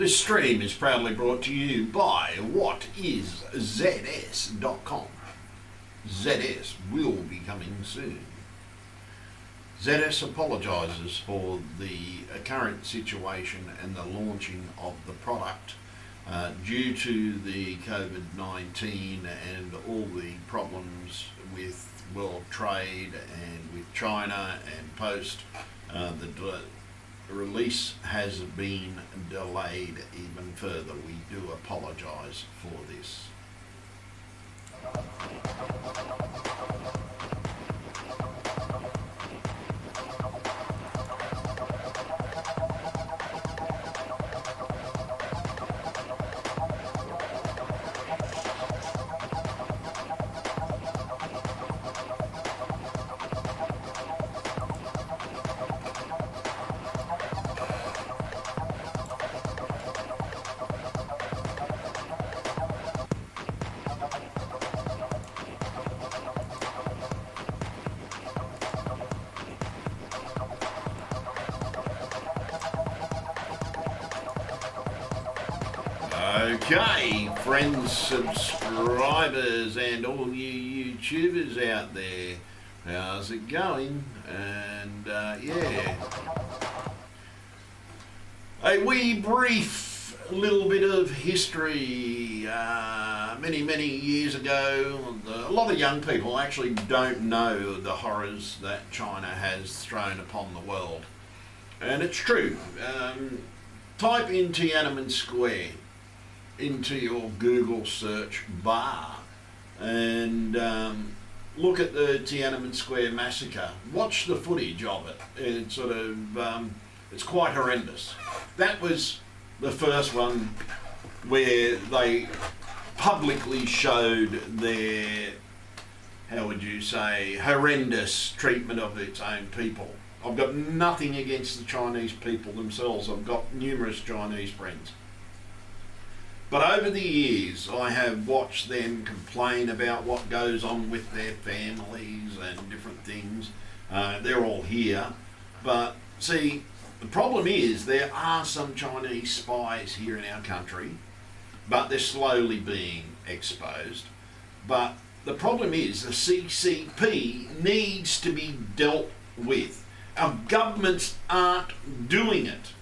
This stream is proudly brought to you by whatisZS.com. ZS will be coming soon. ZS apologises for the current situation and the launching of the product due to the COVID-19 and all the problems with world trade and with China and post. The release has been delayed even further. We do apologise for this. Okay, friends, subscribers, and all you YouTubers out there, how's it going? And yeah, a wee brief little bit of history. Many years ago, a lot of young people actually don't know the horrors that China has thrown upon the world, and it's true. Type in Tiananmen Square into your Google search bar and look at the Tiananmen Square massacre. Watch the footage of it. It's sort of it's quite horrendous. That was the first one where they publicly showed their, how would you say, horrendous treatment of its own people. I've got nothing against the Chinese people themselves. I've got numerous Chinese friends. But over the years, I have watched them complain about what goes on with their families and different things. They're all here. But see, the problem is there are some Chinese spies here in our country, but they're slowly being exposed. But the problem is the CCP needs to be dealt with. Our governments aren't doing it.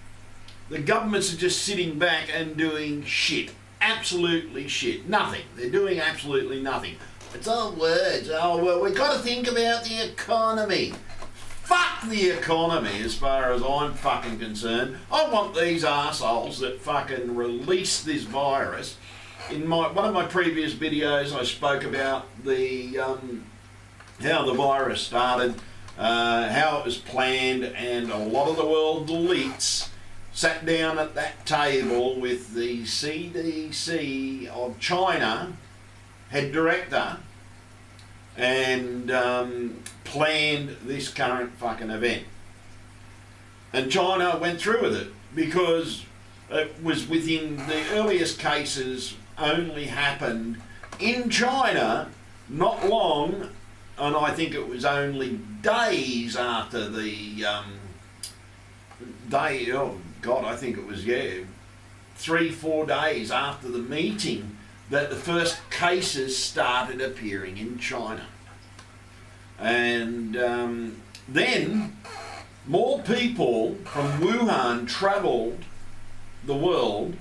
The governments are just sitting back and doing shit. Absolutely shit. Nothing. They're doing absolutely nothing. It's all words. Oh, well, we've got to think about the economy. Fuck the economy as far as I'm fucking concerned. I want these arseholes that fucking release this virus. In one of my previous videos, I spoke about the how the virus started, how it was planned, and a lot of the world elites sat down at that table with the CDC of China head director and planned this current fucking event. And China went through with it because it was within the earliest cases only happened in China not long, and I think it was only days after the I think it was, 3-4 days after the meeting that the first cases started appearing in China. And then more people from Wuhan travelled the world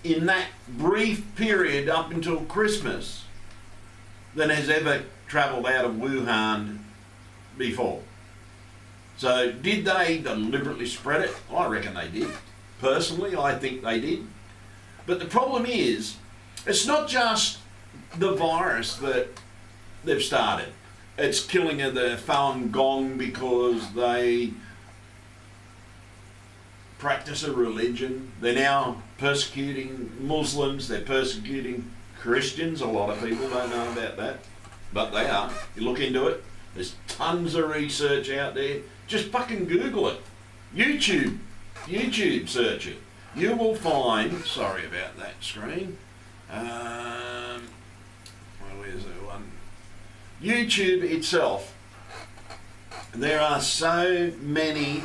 in that brief period up until Christmas than has ever travelled out of Wuhan before. So did they deliberately spread it? I reckon they did. Personally, I think they did. But the problem is, it's not just the virus that they've started. It's killing the Falun Gong because they practice a religion. They're now persecuting Muslims. They're persecuting Christians. A lot of people don't know about that, but they are. You look into it. There's tons of research out there. Just fucking Google it. YouTube search it. You will find, sorry about that screen, where's the one? YouTube itself, there are so many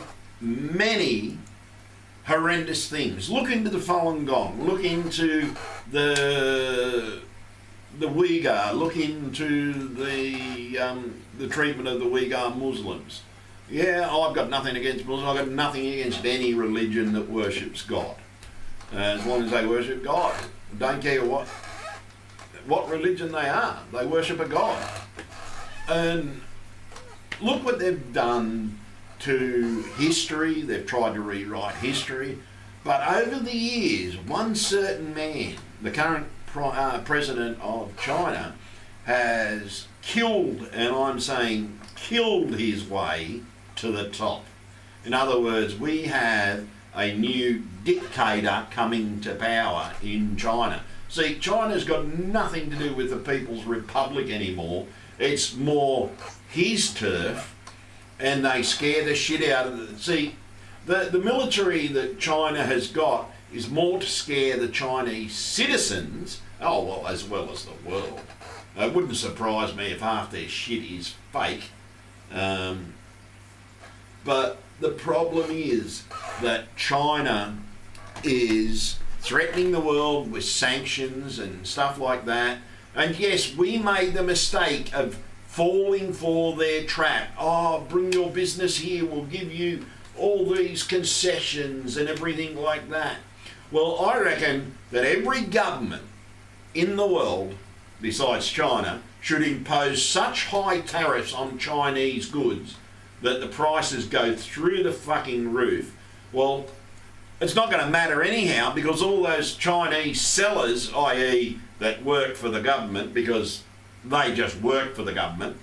horrendous things. Look into the Falun Gong. Look into the Uyghur. Look into the treatment of the Uyghur Muslims. Yeah, I've got nothing against Muslims. I've got nothing against any religion that worships God. As long as they worship God. Don't care what religion they are. They worship a God. And look what they've done to history. They've tried to rewrite history. But over the years, one certain man, the current president of China, has killed, and I'm saying killed, his way to the top. In other words, we have a new dictator coming to power in China. See, China's got nothing to do with the People's Republic anymore. It's more his turf, and they scare the shit out of it. See, the military that China has got is more to scare the Chinese citizens, as well as the world. It wouldn't surprise me if half their shit is fake. But the problem is that China is threatening the world with sanctions and stuff like that. And yes, we made the mistake of falling for their trap. Oh, bring your business here, we'll give you all these concessions and everything like that. Well, I reckon that every government in the world, besides China, should impose such high tariffs on Chinese goods that the prices go through the fucking roof. Well, it's not going to matter anyhow, because all those Chinese sellers, i.e. that work for the government, because they just work for the government.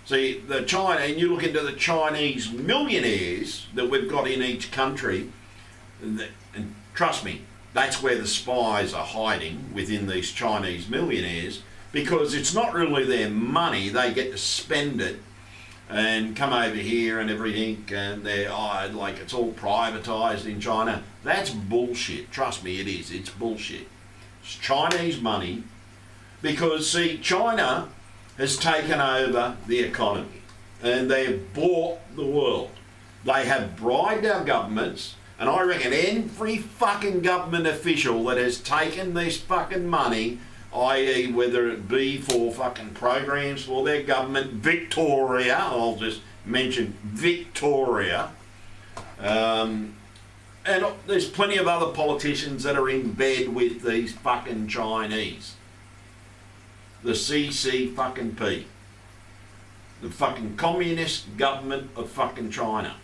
See, and you look into the Chinese millionaires that we've got in each country, and trust me, that's where the spies are hiding within these Chinese millionaires, because it's not really their money. They get to spend it and come over here and everything, and they're like it's all privatised in China. That's bullshit. Trust me, it is. It's bullshit. It's Chinese money, because see, China has taken over the economy and they've bought the world. They have bribed our governments, and I reckon every fucking government official that has taken this fucking money, i.e. whether it be for fucking programs for their government, Victoria, I'll just mention Victoria, and there's plenty of other politicians that are in bed with these fucking Chinese. The CC fucking P. The fucking communist government of fucking China.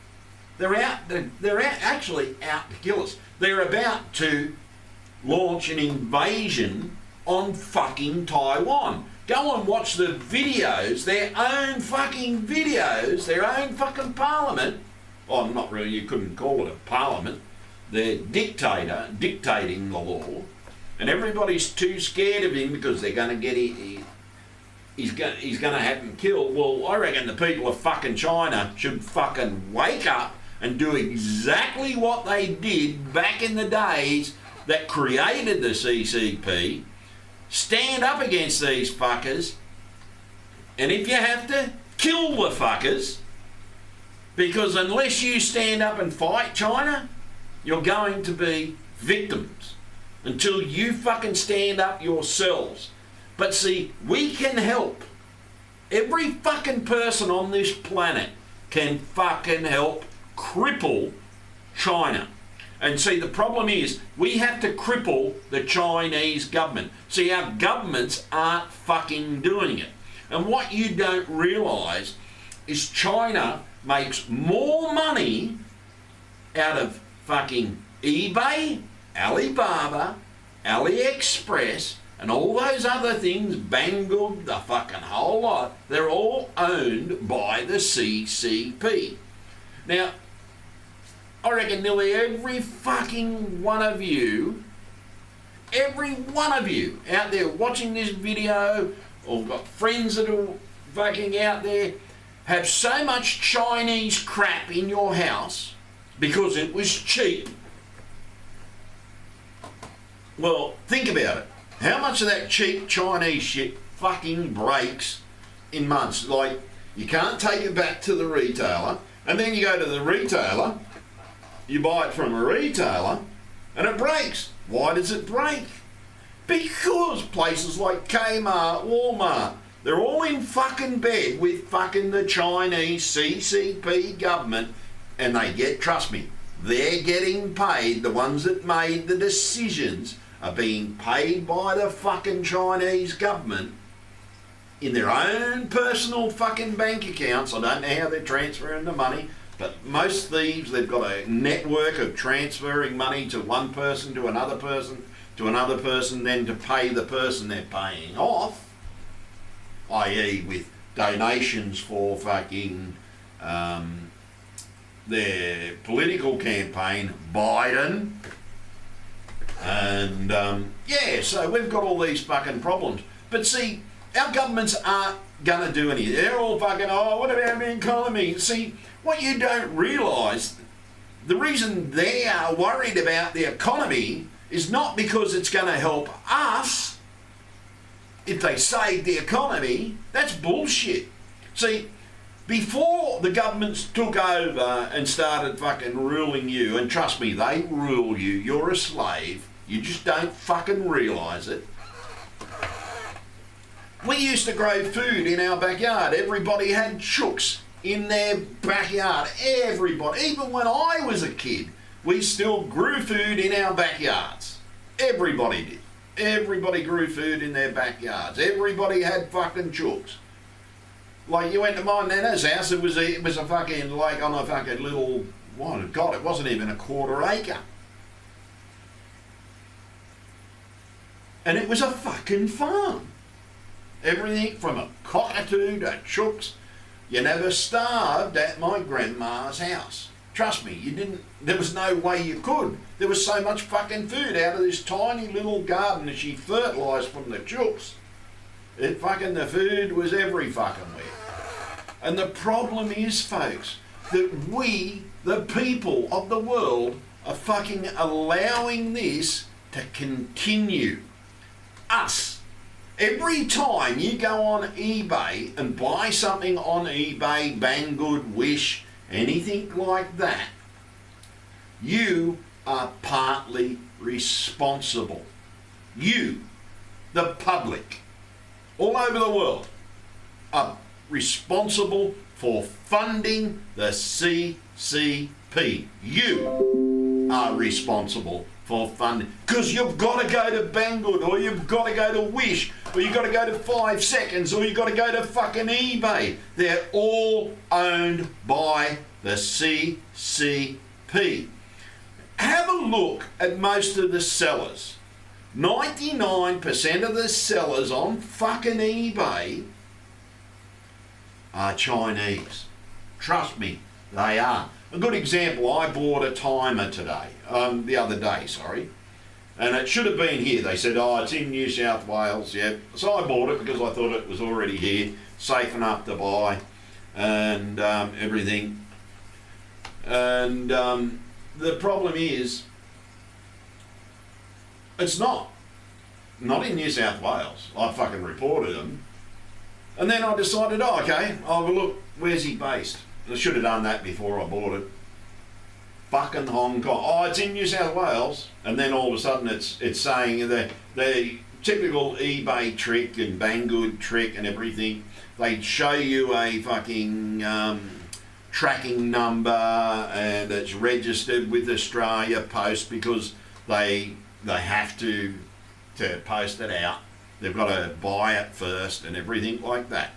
They're actually out to kill us. They're about to launch an invasion on fucking Taiwan. Go and watch the videos, their own fucking videos, their own fucking parliament. Oh, not really, you couldn't call it a parliament. Their dictator dictating the law, and everybody's too scared of him because they're going to get he's going to have him killed. Well, I reckon the people of fucking China should fucking wake up and do exactly what they did back in the days that created the CCP. Stand up against these fuckers, and if you have to, kill the fuckers, because unless you stand up and fight China, you're going to be victims until you fucking stand up yourselves. But see, we can help. Every fucking person on this planet can fucking help cripple China. And see, the problem is, we have to cripple the Chinese government. See, our governments aren't fucking doing it. And what you don't realise is China makes more money out of fucking eBay, Alibaba, AliExpress, and all those other things, Banggood, the fucking whole lot. They're all owned by the CCP. Now, I reckon nearly every fucking one of you out there watching this video, or got friends that are fucking out there, have so much Chinese crap in your house because it was cheap. Well, think about it. How much of that cheap Chinese shit fucking breaks in months? Like, you can't take it back to the retailer, and then you go to the retailer you buy it from a retailer and it breaks. Why does it break? Because places like Kmart, Walmart, they're all in fucking bed with fucking the Chinese CCP government, and they get, trust me, they're getting paid. The ones that made the decisions are being paid by the fucking Chinese government in their own personal fucking bank accounts. I don't know how they're transferring the money, but most thieves, they've got a network of transferring money to one person, to another person, to another person, then to pay the person they're paying off, i.e. with donations for fucking their political campaign, Biden. And yeah, so we've got all these fucking problems. But see, our governments aren't going to do anything. They're all fucking, oh, what about the economy? See, what you don't realise, the reason they are worried about the economy is not because it's going to help us. If they save the economy, that's bullshit. See, before the governments took over and started fucking ruling you, and trust me, they rule you, you're a slave, you just don't fucking realise it. We used to grow food in our backyard. Everybody had chooks in their backyard. Everybody, even when I was a kid, we still grew food in our backyards. Everybody did. Everybody grew food in their backyards. Everybody had fucking chooks. Like, you went to my nana's house, it was a fucking, like, on a fucking little, oh God, it wasn't even a quarter acre. And it was a fucking farm. Everything from a cockatoo to chooks. You never starved at my grandma's house. Trust me, you didn't, there was no way you could. There was so much fucking food out of this tiny little garden that she fertilised from the chooks. It fucking, the food was every fucking where. And the problem is, folks, that we, the people of the world, are fucking allowing this to continue. Us. Every time you go on eBay and buy something on eBay, Banggood, Wish, anything like that, you are partly responsible. You, the public, all over the world, are responsible for funding the CCP. You are responsible for funding, because you've got to go to Banggood, or you've got to go to Wish, or you've got to go to 5 Seconds, or you've got to go to fucking eBay. They're all owned by the CCP. Have a look at most of the sellers. 99% of the sellers on fucking eBay are Chinese. Trust me, they are. A good example, I bought a timer today, the other day, sorry, and it should have been here. They said, oh, it's in New South Wales, yeah. So I bought it because I thought it was already here, safe enough to buy, and everything. And the problem is, it's not in New South Wales. I fucking reported them. And then I decided, oh, okay, I'll have a look, where's he based? I should have done that before I bought it. Fucking Hong Kong. Oh, it's in New South Wales. And then all of a sudden it's saying the typical eBay trick and Banggood trick and everything. They show you a fucking tracking number and it's registered with Australia Post because they have to post it out. They've got to buy it first and everything like that.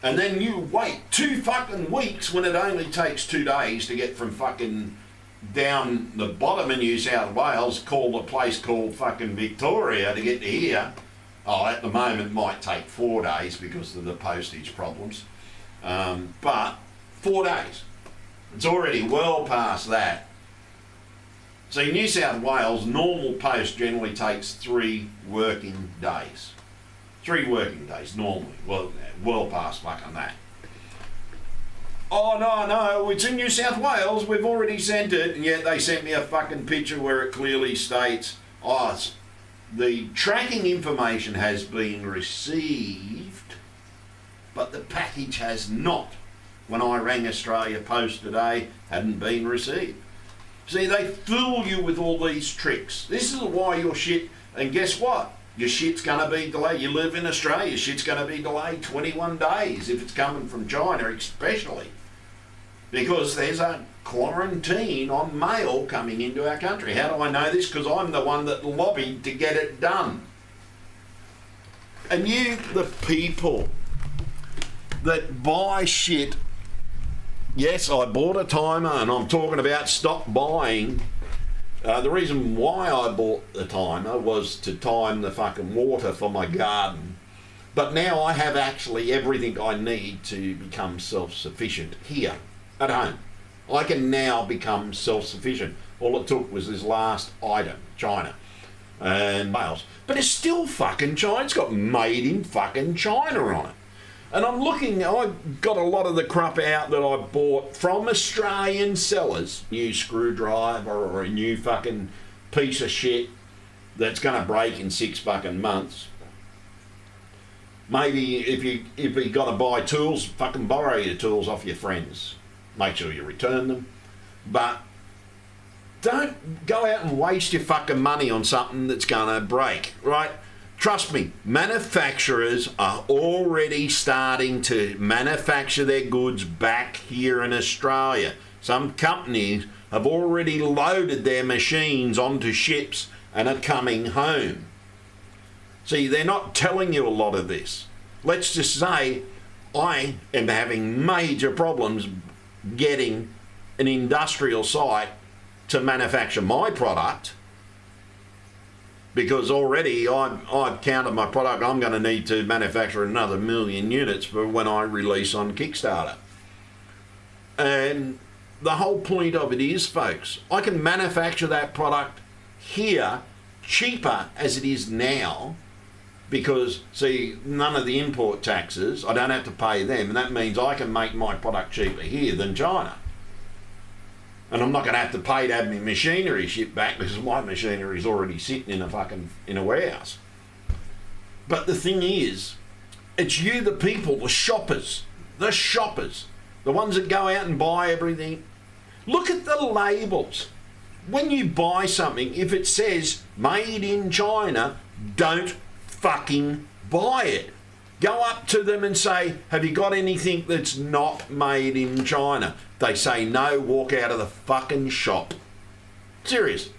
And then you wait 2 fucking weeks when it only takes 2 days to get from fucking down the bottom of New South Wales, called a place called fucking Victoria, to get to here. Oh, at the moment it might take 4 days because of the postage problems. But 4 days. It's already well past that. See, New South Wales, normal post generally takes 3 working days. 3 working days normally. Well past fucking that. Oh no, it's in New South Wales, we've already sent it, and yet they sent me a fucking picture where it clearly states, oh, the tracking information has been received, but the package has not. when I rang Australia Post today, hadn't been received. See, they fool you with all these tricks. This is why your shit, and guess what? Your shit's going to be delayed. You live in Australia, your shit's going to be delayed 21 days if it's coming from China, especially. Because there's a quarantine on mail coming into our country. How do I know this? Because I'm the one that lobbied to get it done. And you, the people that buy shit, yes, I bought a timer, and I'm talking about stop buying. The reason why I bought the timer was to time the fucking water for my garden. But now I have actually everything I need to become self-sufficient here at home. I can now become self-sufficient. All it took was this last item, China and Wales. But it's still fucking China. It's got made in fucking China on it. And I'm looking, I've got a lot of the crap out that I bought from Australian sellers. New screwdriver or a new fucking piece of shit that's going to break in 6 fucking months. Maybe if you got to buy tools, fucking borrow your tools off your friends. Make sure you return them. But don't go out and waste your fucking money on something that's going to break, right? Trust me, manufacturers are already starting to manufacture their goods back here in Australia. Some companies have already loaded their machines onto ships and are coming home. See, they're not telling you a lot of this. Let's just say I am having major problems getting an industrial site to manufacture my product, because already I've counted my product. I'm going to need to manufacture another 1 million units for when I release on Kickstarter. And the whole point of it is, folks, I can manufacture that product here cheaper as it is now, because, see, none of the import taxes, I don't have to pay them, and that means I can make my product cheaper here than China. And I'm not going to have to pay to have my machinery shipped back, because my machinery is already sitting in a warehouse. But the thing is, it's you, the people, the shoppers, the ones that go out and buy everything. Look at the labels. When you buy something, if it says made in China, don't fucking buy it. Go up to them and say, have you got anything that's not made in China? They say no, walk out of the fucking shop. Serious.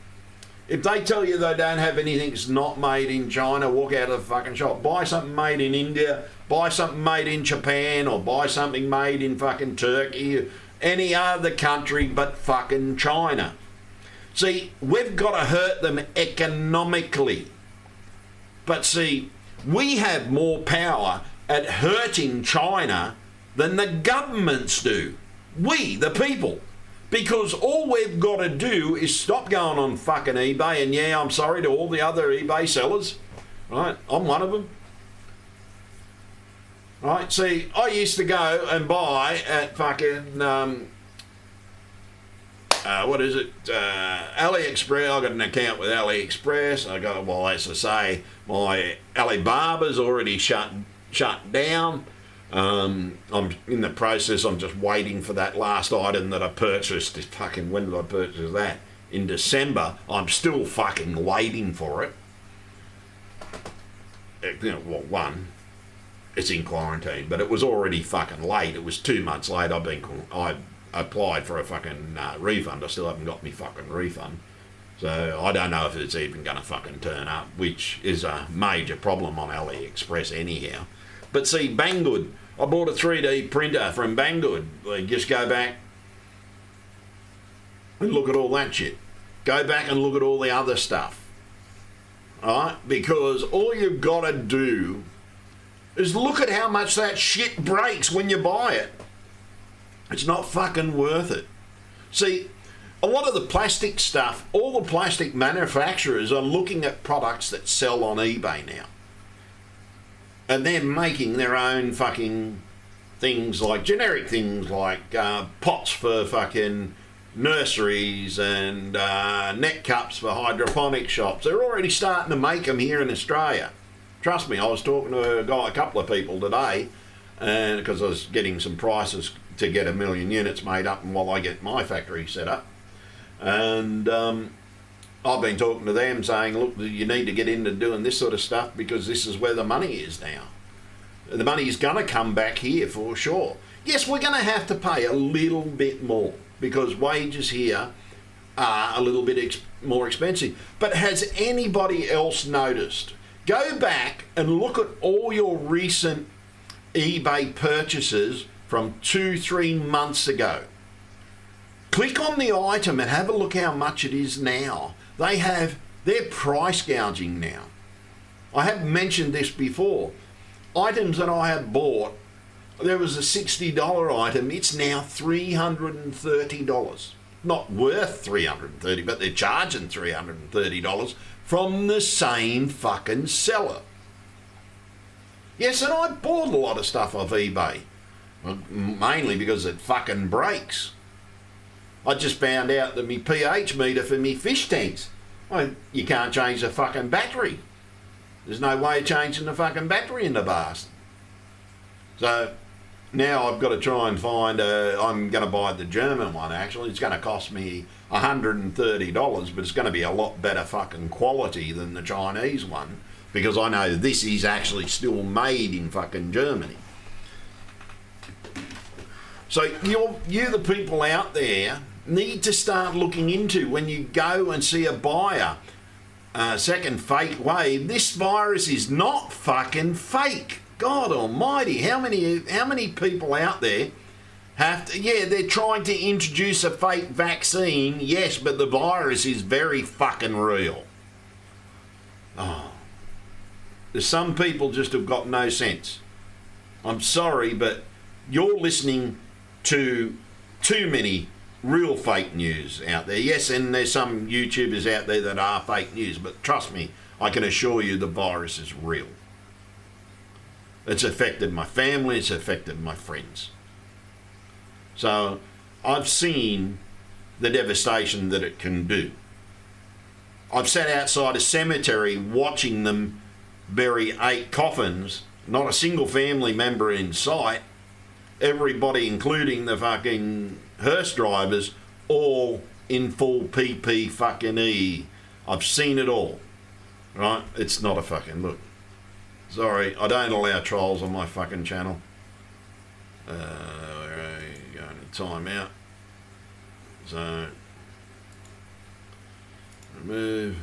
If they tell you they don't have anything that's not made in China, walk out of the fucking shop. Buy something made in India, buy something made in Japan, or buy something made in fucking Turkey, any other country but fucking China. See, we've got to hurt them economically. But see, we have more power at hurting China than the governments do. We, the people. Because all we've got to do is stop going on fucking eBay, and yeah, I'm sorry to all the other eBay sellers, right? I'm one of them. Right, see, I used to go and buy at fucking, AliExpress. I got an account with AliExpress. I got, well, as I say, my Alibaba's already shut down. I'm in the process. I'm just waiting for that last item that I purchased. When did I purchase that? In December. I'm still fucking waiting for it. It's in quarantine, but it was already fucking late. It was 2 months late. I applied for a fucking refund. I still haven't got me fucking refund. So I don't know if it's even going to fucking turn up, which is a major problem on AliExpress anyhow. But see, Banggood, I bought a 3D printer from Banggood. Like, just go back and look at all that shit. Go back and look at all the other stuff. Alright? Because all you've got to do is look at how much that shit breaks when you buy it. It's not fucking worth it. See, a lot of the plastic stuff, all the plastic manufacturers are looking at products that sell on eBay now. And they're making their own fucking things, like generic things like pots for fucking nurseries and net cups for hydroponic shops. They're already starting to make them here in Australia. Trust me, I was talking to a couple of people today, and because I was getting some prices to get 1 million units made up and while I get my factory set up. And I've been talking to them saying, look, you need to get into doing this sort of stuff because this is where the money is now. The money is going to come back here for sure. Yes, we're going to have to pay a little bit more because wages here are a little bit more expensive. But has anybody else noticed? Go back and look at all your recent eBay purchases from 2-3 months ago. Click on the item and have a look how much it is now. They're price gouging now. I have mentioned this before. Items that I have bought, there was a $60 item, it's now $330. Not worth $330, but they're charging $330 from the same fucking seller. Yes, and I bought a lot of stuff off eBay, mainly because it fucking breaks. I just found out that my pH meter for me fish tanks, you can't change the fucking battery. There's no way of changing the fucking battery in the bastard. So now I've got to try and find, I'm going to buy the German one actually. It's going to cost me $130, but it's going to be a lot better fucking quality than the Chinese one because I know this is actually still made in fucking Germany. So you the people out there need to start looking into when you go and see a buyer, second fake wave, this virus is not fucking fake. God almighty, how many people out there have to, they're trying to introduce a fake vaccine, yes, but the virus is very fucking real. Oh. There's some people just have got no sense. I'm sorry, but you're listening to too many real fake news out there. Yes, and there's some YouTubers out there that are fake news, but trust me, I can assure you the virus is real. It's affected my family, it's affected my friends. So I've seen the devastation that it can do. I've sat outside a cemetery watching them bury 8 coffins, not a single family member in sight, everybody including the fucking hearse drivers all in full PP fucking E. I've seen it all. Right? It's not a fucking look. Sorry, I don't allow trolls on my fucking channel. We're going to time out. So, remove.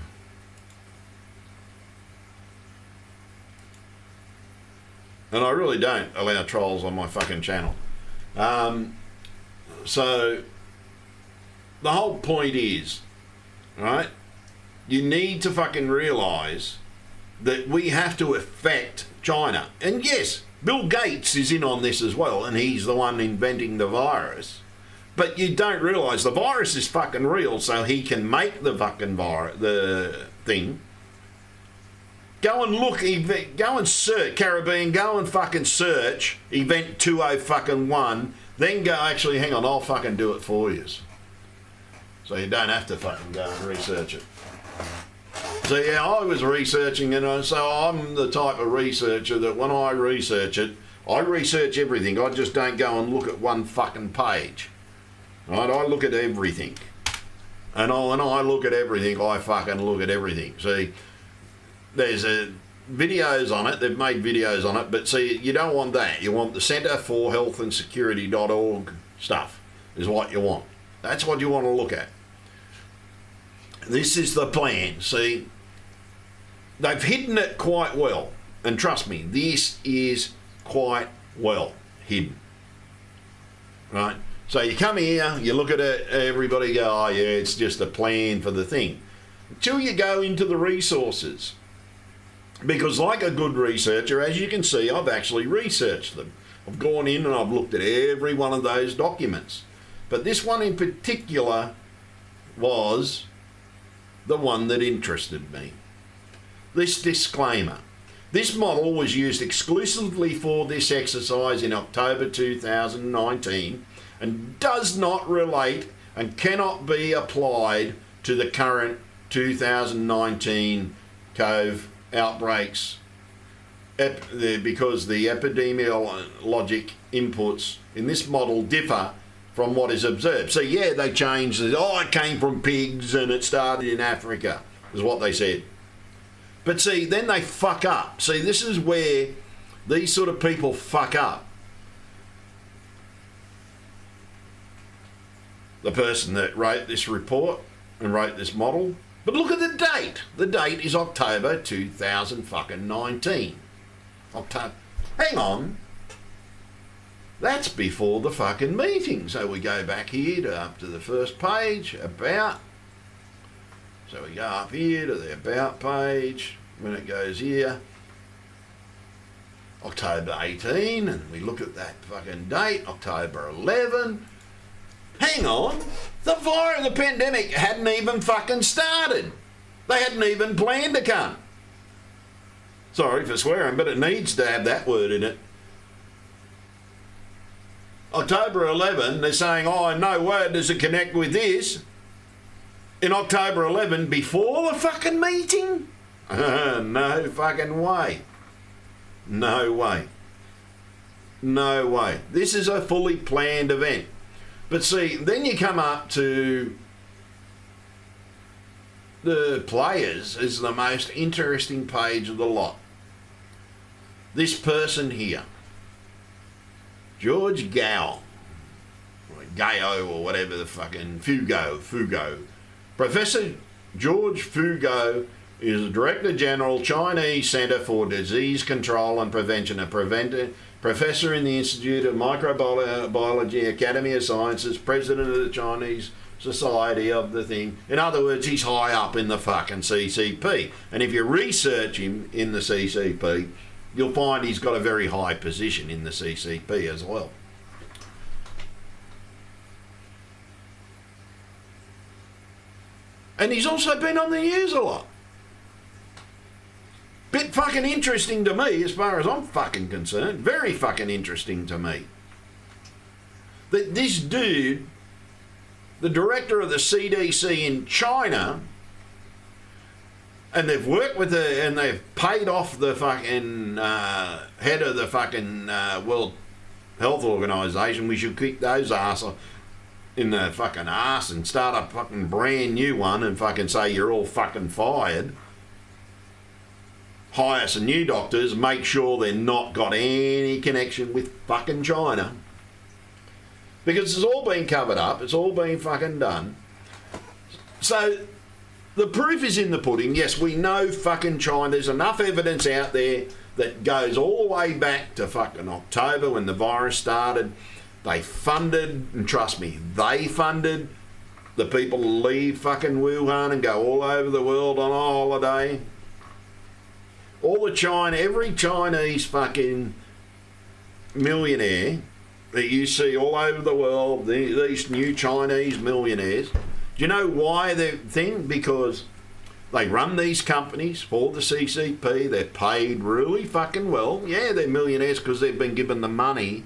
And I really don't allow trolls on my fucking channel. So, the whole point is, right, you need to fucking realise that we have to affect China. And yes, Bill Gates is in on this as well, and he's the one inventing the virus. But you don't realise the virus is fucking real, so he can make the fucking the thing. Go and look, go and search, Caribbean, go and fucking search Event 2021, then go, actually, hang on, I'll fucking do it for you. So you don't have to fucking go and research it. So yeah, I was researching and so I'm the type of researcher that when I research it, I research everything. I just don't go and look at one fucking page. Right? I look at everything. And when I look at everything, I fucking look at everything. See, there's videos on it, they've made videos on it, but see, you don't want that. You want the Centre for Health and Security.org stuff is what you want. That's what you want to look at. This is the plan. See, they've hidden it quite well. And trust me, this is quite well hidden. Right? So you come here, you look at it, everybody go, oh yeah, it's just a plan for the thing. Until you go into the resources. Because like a good researcher, as you can see, I've actually researched them. I've gone in and I've looked at every one of those documents. But this one in particular was the one that interested me. This disclaimer. This model was used exclusively for this exercise in October 2019 and does not relate and cannot be applied to the current 2019 COVID outbreaks because the epidemiologic inputs in this model differ from what is observed. So yeah, they changed it. Oh, it came from pigs and it started in Africa, is what they said. But see, then they fuck up. See, this is where these sort of people fuck up. The person that wrote this report and wrote this model. But look at the date. The date is October 2019. October. Hang on. That's before the fucking meeting. So we go back here to up to the first page, about. So we go up here to the about page. When it goes here, October 18, and we look at that fucking date, October 11. Hang on. The pandemic hadn't even fucking started. They hadn't even planned to come. Sorry for swearing, but it needs to have that word in it. October 11, they're saying, oh, no way does it connect with this. In October 11, before the fucking meeting? No fucking way. No way. No way. This is a fully planned event. But see, then you come up to the players is the most interesting page of the lot. This person here, George Gao, or Gao or whatever the fucking, Fugo. Professor George Fugo is the Director General, Chinese Centre for Disease Control and Prevention, Professor in the Institute of Microbiology, Academy of Sciences, President of the Chinese Society of the thing. In other words, he's high up in the fucking CCP. And if you research him in the CCP, you'll find he's got a very high position in the CCP as well. And he's also been on the news a lot. Bit fucking interesting to me as far as I'm fucking concerned. Very fucking interesting to me. That this dude, the director of the CDC in China, and they've worked with and they've paid off the fucking head of the fucking World Health Organization. We should kick those arse in the fucking arse and start a fucking brand new one and fucking say you're all fucking fired. Hire some new doctors, make sure they're not got any connection with fucking China. Because it's all been covered up, it's all been fucking done. So the proof is in the pudding. Yes, we know fucking China. There's enough evidence out there that goes all the way back to fucking October when the virus started. They funded, and trust me, they funded the people to leave fucking Wuhan and go all over the world on a holiday. Every Chinese fucking millionaire that you see all over the world, these new Chinese millionaires, do you know why they're thing? Because they run these companies for the CCP, they're paid really fucking well. Yeah, they're millionaires because they've been given the money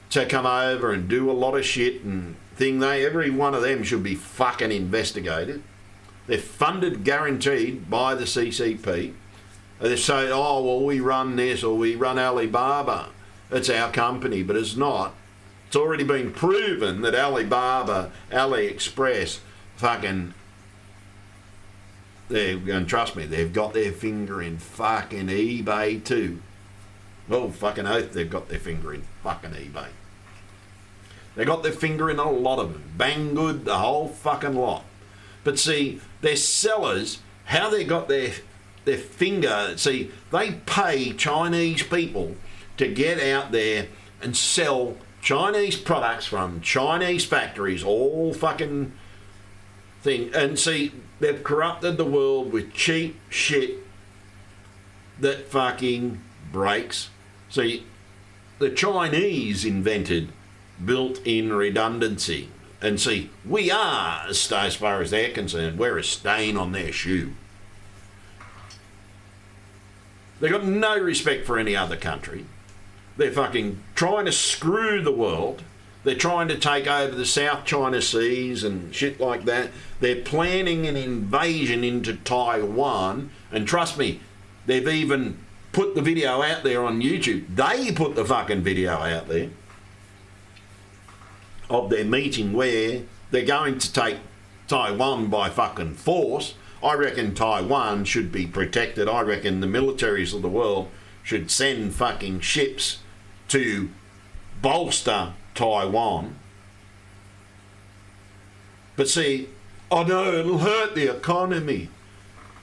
to come over and do a lot of shit and thing. Every one of them should be fucking investigated. They're funded, guaranteed by the CCP. They say, oh, well, we run this or we run Alibaba. It's our company, but it's not. It's already been proven that Alibaba, AliExpress, fucking, and trust me, they've got their finger in fucking eBay too. Oh, fucking oath, they've got their finger in fucking eBay. They got their finger in a lot of them. Banggood, the whole fucking lot. But see, their sellers, how they got their finger, see, they pay Chinese people to get out there and sell Chinese products from Chinese factories, all fucking thing. And see, they've corrupted the world with cheap shit that fucking breaks. See, the Chinese invented built-in redundancy. And see, we are, as far as they're concerned, we're a stain on their shoe. They've got no respect for any other country. They're fucking trying to screw the world. They're trying to take over the South China Seas and shit like that. They're planning an invasion into Taiwan. And trust me, They've even put the video out there on YouTube. They put the fucking video out there of their meeting where they're going to take Taiwan by fucking force. I reckon Taiwan should be protected. I reckon the militaries of the world should send fucking ships to bolster Taiwan. But see, I know it'll hurt the economy.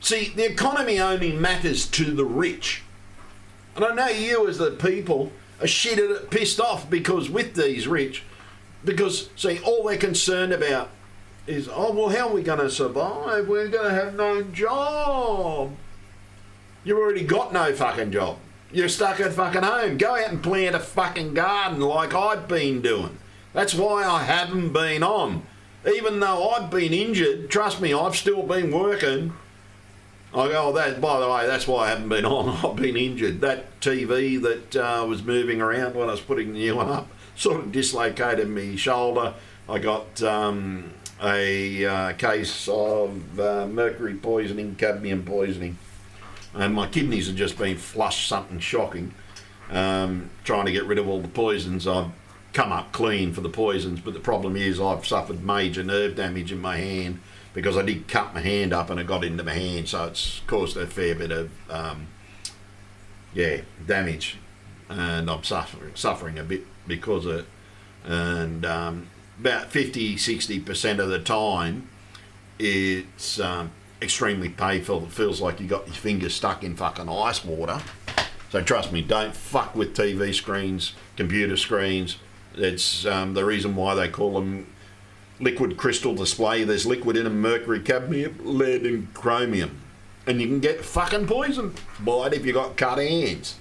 See, the economy only matters to the rich. And I know you as the people are pissed off because with these rich, because, see, all they're concerned about is, oh, well, how are we going to survive? We're going to have no job. You've already got no fucking job. You're stuck at fucking home. Go out and plant a fucking garden like I've been doing. That's why I haven't been on. Even though I've been injured, trust me, I've still been working. I go, oh, that, by the way, that's why I haven't been on. I've been injured. That TV that was moving around when I was putting the new one up sort of dislocated my shoulder. I got a case of mercury poisoning, cadmium poisoning. And my kidneys have just been flushed, something shocking. Trying to get rid of all the poisons. I've come up clean for the poisons, but the problem is I've suffered major nerve damage in my hand because I did cut my hand up and it got into my hand, so it's caused a fair bit of damage, and I'm suffering a bit because of it. And about 50-60% of the time it's extremely painful. It feels like you got your fingers stuck in fucking ice water. So trust me, don't fuck with TV screens, computer screens. It's the reason why they call them liquid crystal display. There's liquid in them: mercury, cadmium, lead and chromium. And you can get fucking poisoned by it if you got cut hands.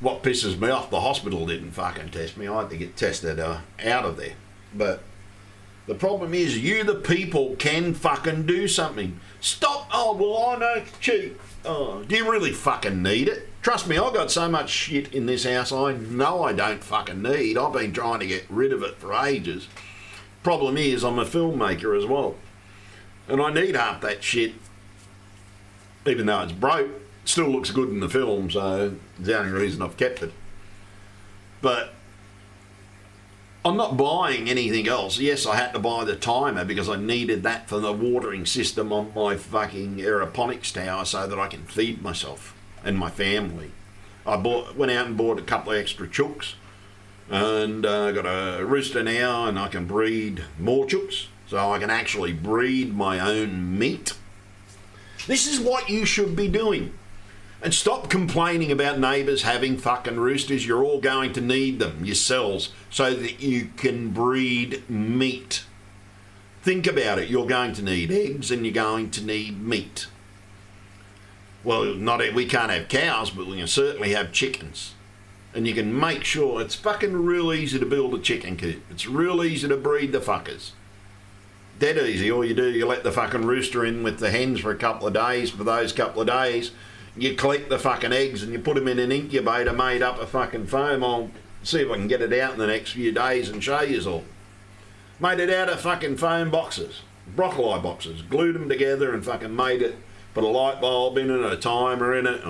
What pisses me off, the hospital didn't fucking test me. I had to get tested out of there. But the problem is, you the people can fucking do something. Stop. Oh, well, I know it's cheap. Oh, do you really fucking need it? Trust me, I've got so much shit in this house I know I don't fucking need. I've been trying to get rid of it for ages. Problem is, I'm a filmmaker as well. And I need half that shit. Even though it's broke, it still looks good in the film, so it's the only reason I've kept it. But I'm not buying anything else. Yes, I had to buy the timer because I needed that for the watering system on my fucking aeroponics tower so that I can feed myself and my family. I went out and bought a couple of extra chooks, and got a rooster now, and I can breed more chooks, so I can actually breed my own meat. This is what you should be doing. And stop complaining about neighbours having fucking roosters. You're all going to need them yourselves so that you can breed meat. Think about it. You're going to need eggs and you're going to need meat. Well, we can't have cows, but we can certainly have chickens. And you can make sure it's fucking real easy to build a chicken coop. It's real easy to breed the fuckers. Dead easy. All you do, you let the fucking rooster in with the hens for a couple of days. For those couple of days, you collect the fucking eggs and you put them in an incubator made up of fucking foam. I'll see if I can get it out in the next few days and show you all. Made it out of fucking foam boxes, broccoli boxes, glued them together and fucking made it, put a light bulb in it, a timer in it,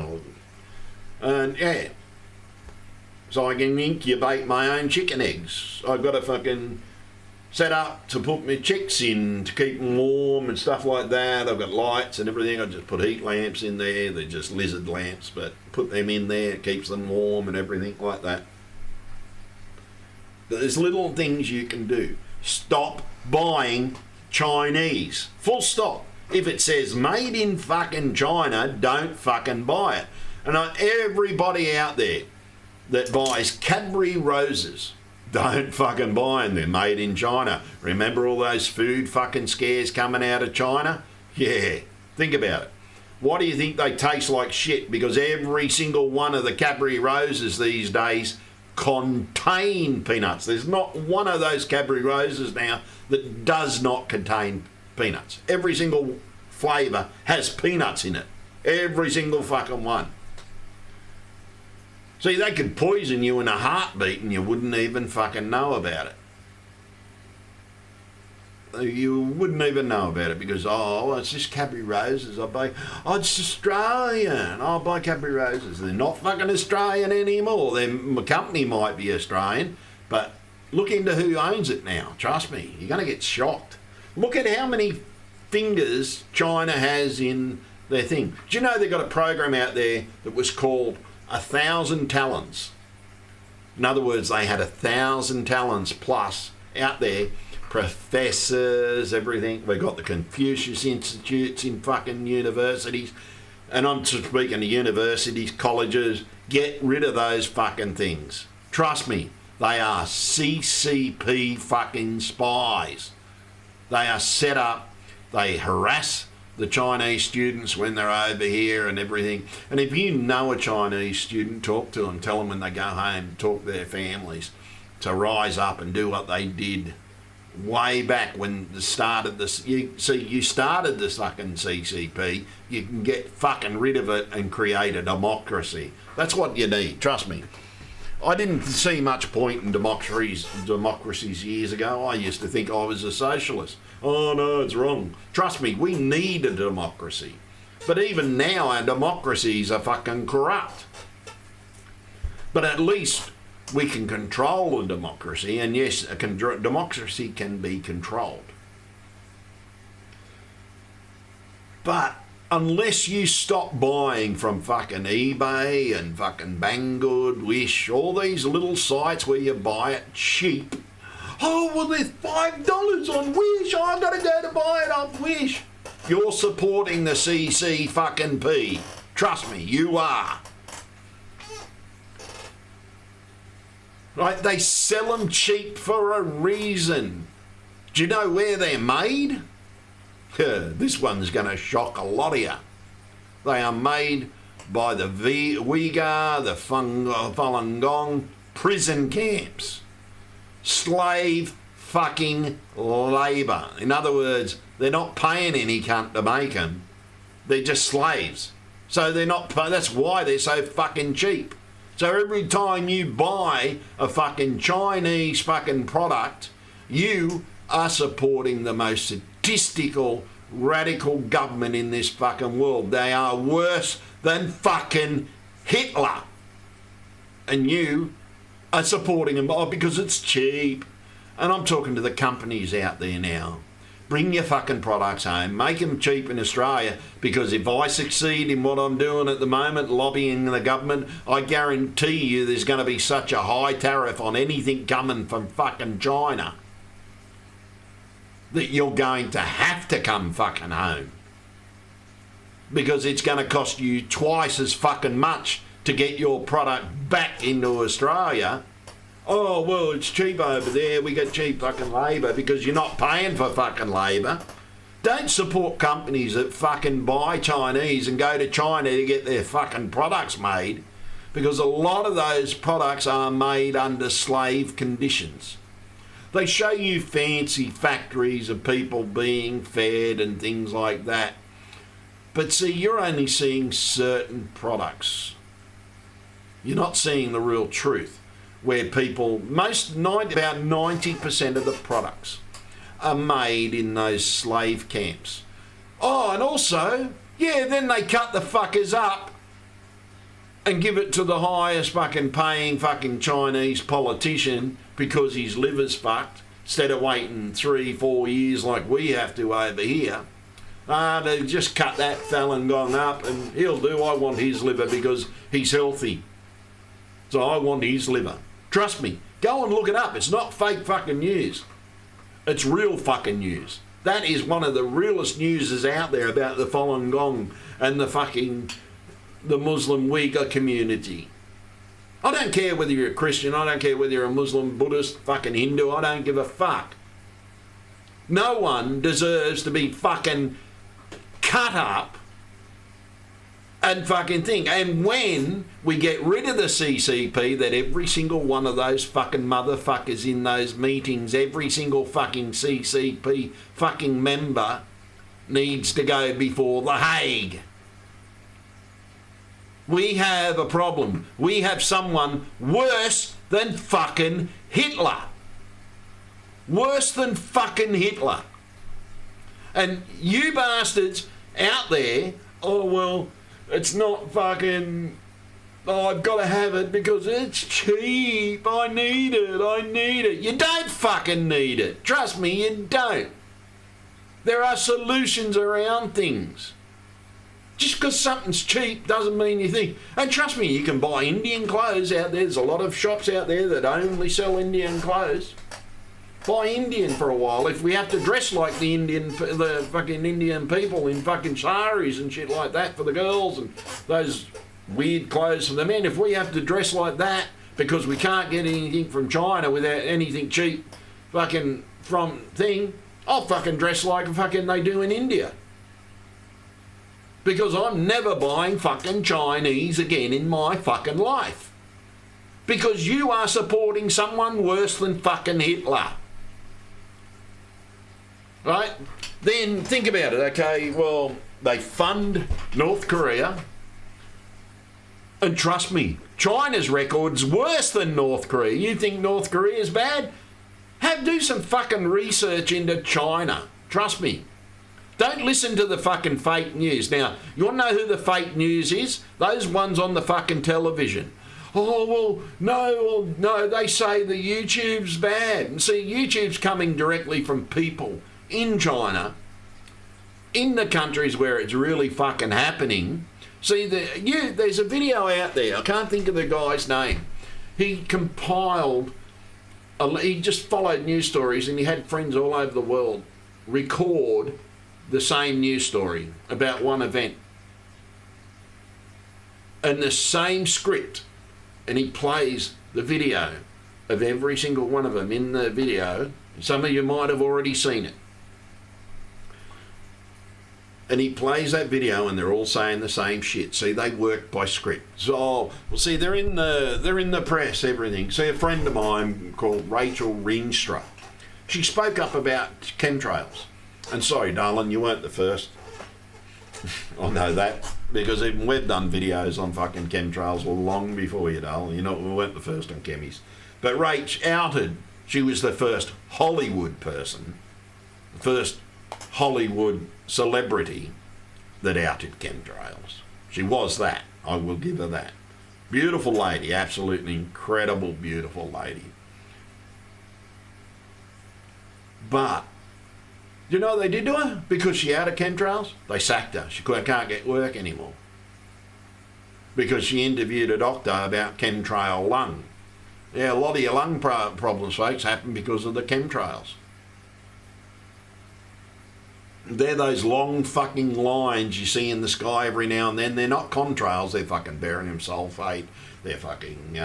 and yeah. So I can incubate my own chicken eggs. I've got a fucking set up to put my chicks in to keep them warm and stuff like that. I've got lights and everything. I just put heat lamps in there. They're just lizard lamps, but put them in there. It keeps them warm and everything like that. But there's little things you can do. Stop buying Chinese. Full stop. If it says made in fucking China, don't fucking buy it. And everybody out there that buys Cadbury roses, don't fucking buy them. They're made in China. Remember all those food fucking scares coming out of China? Yeah, think about it. Why do you think they taste like shit? Because every single one of the Cadbury roses these days contain peanuts. There's not one of those Cadbury roses now that does not contain peanuts. Every single flavour has peanuts in it. Every single fucking one. See, they could poison you in a heartbeat and you wouldn't even fucking know about it. You wouldn't even know about it because, oh, it's just Cadbury Roses. Oh, it's Australian. I'll buy Cadbury Roses. They're not fucking Australian anymore. My company might be Australian, but look into who owns it now. Trust me, you're going to get shocked. Look at how many fingers China has in their thing. Do you know they've got a program out there that was called 1,000 Talents? In other words, they had 1,000 talents plus out there. Professors, everything. We've got the Confucius Institutes in fucking universities. And I'm speaking of universities, colleges. Get rid of those fucking things. Trust me, they are CCP fucking spies. They are set up. They harass the Chinese students when they're over here and everything. And if you know a Chinese student, talk to them. Tell them when they go home, talk to their families to rise up and do what they did way back when they started this. You started this fucking CCP. You can get fucking rid of it and create a democracy. That's what you need. Trust me. I didn't see much point in democracies years ago. I used to think I was a socialist. Oh no, it's wrong. Trust me, we need a democracy. But even now our democracies are fucking corrupt. But at least we can control a democracy, and yes, democracy can be controlled. But unless you stop buying from fucking eBay and fucking Banggood, Wish, all these little sites where you buy it cheap. Oh, well, there's $5 on Wish. Oh, I've got to go to buy it off Wish. You're supporting the CC fucking P. Trust me, you are. Right, they sell them cheap for a reason. Do you know where they're made? This one's going to shock a lot of you. They are made by the Uyghur, the Falun Gong prison camps. Slave fucking labour. In other words, they're not paying any cunt to make them. They're just slaves. So they're not. That's why they're so fucking cheap. So every time you buy a fucking Chinese fucking product, you are supporting the most sadistical, radical government in this fucking world. They are worse than fucking Hitler. And you are supporting them because it's cheap. And I'm talking to the companies out there now. Bring your fucking products home. Make them cheap in Australia, because if I succeed in what I'm doing at the moment, lobbying the government, I guarantee you there's going to be such a high tariff on anything coming from fucking China that you're going to have to come fucking home. Because it's going to cost you twice as fucking much to get your product back into Australia. Oh, well, it's cheap over there. We get cheap fucking labour because you're not paying for fucking labour. Don't support companies that fucking buy Chinese and go to China to get their fucking products made, because a lot of those products are made under slave conditions. They show you fancy factories of people being fed and things like that. But see, you're only seeing certain products. You're not seeing the real truth, where people, about 90% of the products are made in those slave camps. Oh, and also, yeah, then they cut the fuckers up and give it to the highest fucking paying fucking Chinese politician because his liver's fucked, instead of waiting 3-4 years like we have to over here. They just cut that Falun Gong up and he'll do. I want his liver because he's healthy. So I want his liver. Trust me, go and look it up. It's not fake fucking news. It's real fucking news. That is one of the realest news out there about the Falun Gong and the Muslim Uyghur community. I don't care whether you're a Christian, I don't care whether you're a Muslim, Buddhist, fucking Hindu, I don't give a fuck. No one deserves to be fucking cut up and fucking thing. And when we get rid of the CCP, that every single one of those fucking motherfuckers in those meetings, every single fucking CCP fucking member needs to go before The Hague. We have a problem. We have someone worse than fucking Hitler. Worse than fucking Hitler. And you bastards out there, oh, well, it's not fucking... Oh, I've got to have it because it's cheap. I need it. You don't fucking need it. Trust me, you don't. There are solutions around things. Just because something's cheap doesn't mean you think... And trust me, you can buy Indian clothes out there. There's a lot of shops out there that only sell Indian clothes. Buy Indian for a while. If we have to dress like the fucking Indian people in fucking saris and shit like that for the girls and those... weird clothes for the men, if we have to dress like that because we can't get anything from China without anything cheap fucking from thing, I'll fucking dress like fucking they do in India. Because I'm never buying fucking Chinese again in my fucking life. Because you are supporting someone worse than fucking Hitler. Right? Then think about it, okay, well, they fund North Korea. And trust me, China's record's worse than North Korea. You think North Korea is bad? Do some fucking research into China. Trust me. Don't listen to the fucking fake news. Now, you want to know who the fake news is? Those ones on the fucking television. Oh, well, no, they say the YouTube's bad. And see, YouTube's coming directly from people in China, in the countries where it's really fucking happening. See, there's a video out there, I can't think of the guy's name. He compiled, he just followed news stories and he had friends all over the world record the same news story about one event. And the same script. And he plays the video of every single one of them in the video. Some of you might have already seen it. And he plays that video and they're all saying the same shit. See, they work by script. So, well, see, they're in the press, everything. See, a friend of mine called Rachel Rienstra, she spoke up about chemtrails. And sorry, darling, you weren't the first. I know that. Because even we've done videos on fucking chemtrails long before you, darling. You know, we weren't the first on chemis. But Rach outed, she was the first Hollywood person, the first Hollywood celebrity that outed chemtrails. She was that. I will give her that. Beautiful lady, absolutely incredible, beautiful lady. But, you know what they did to her? Because she outed chemtrails, they sacked her. She can't get work anymore. Because she interviewed a doctor about chemtrail lung. Yeah, a lot of your lung problems, folks, happen because of the chemtrails. They're those long fucking lines you see in the sky every now and then. They're not contrails, they're fucking barium sulfate, they're fucking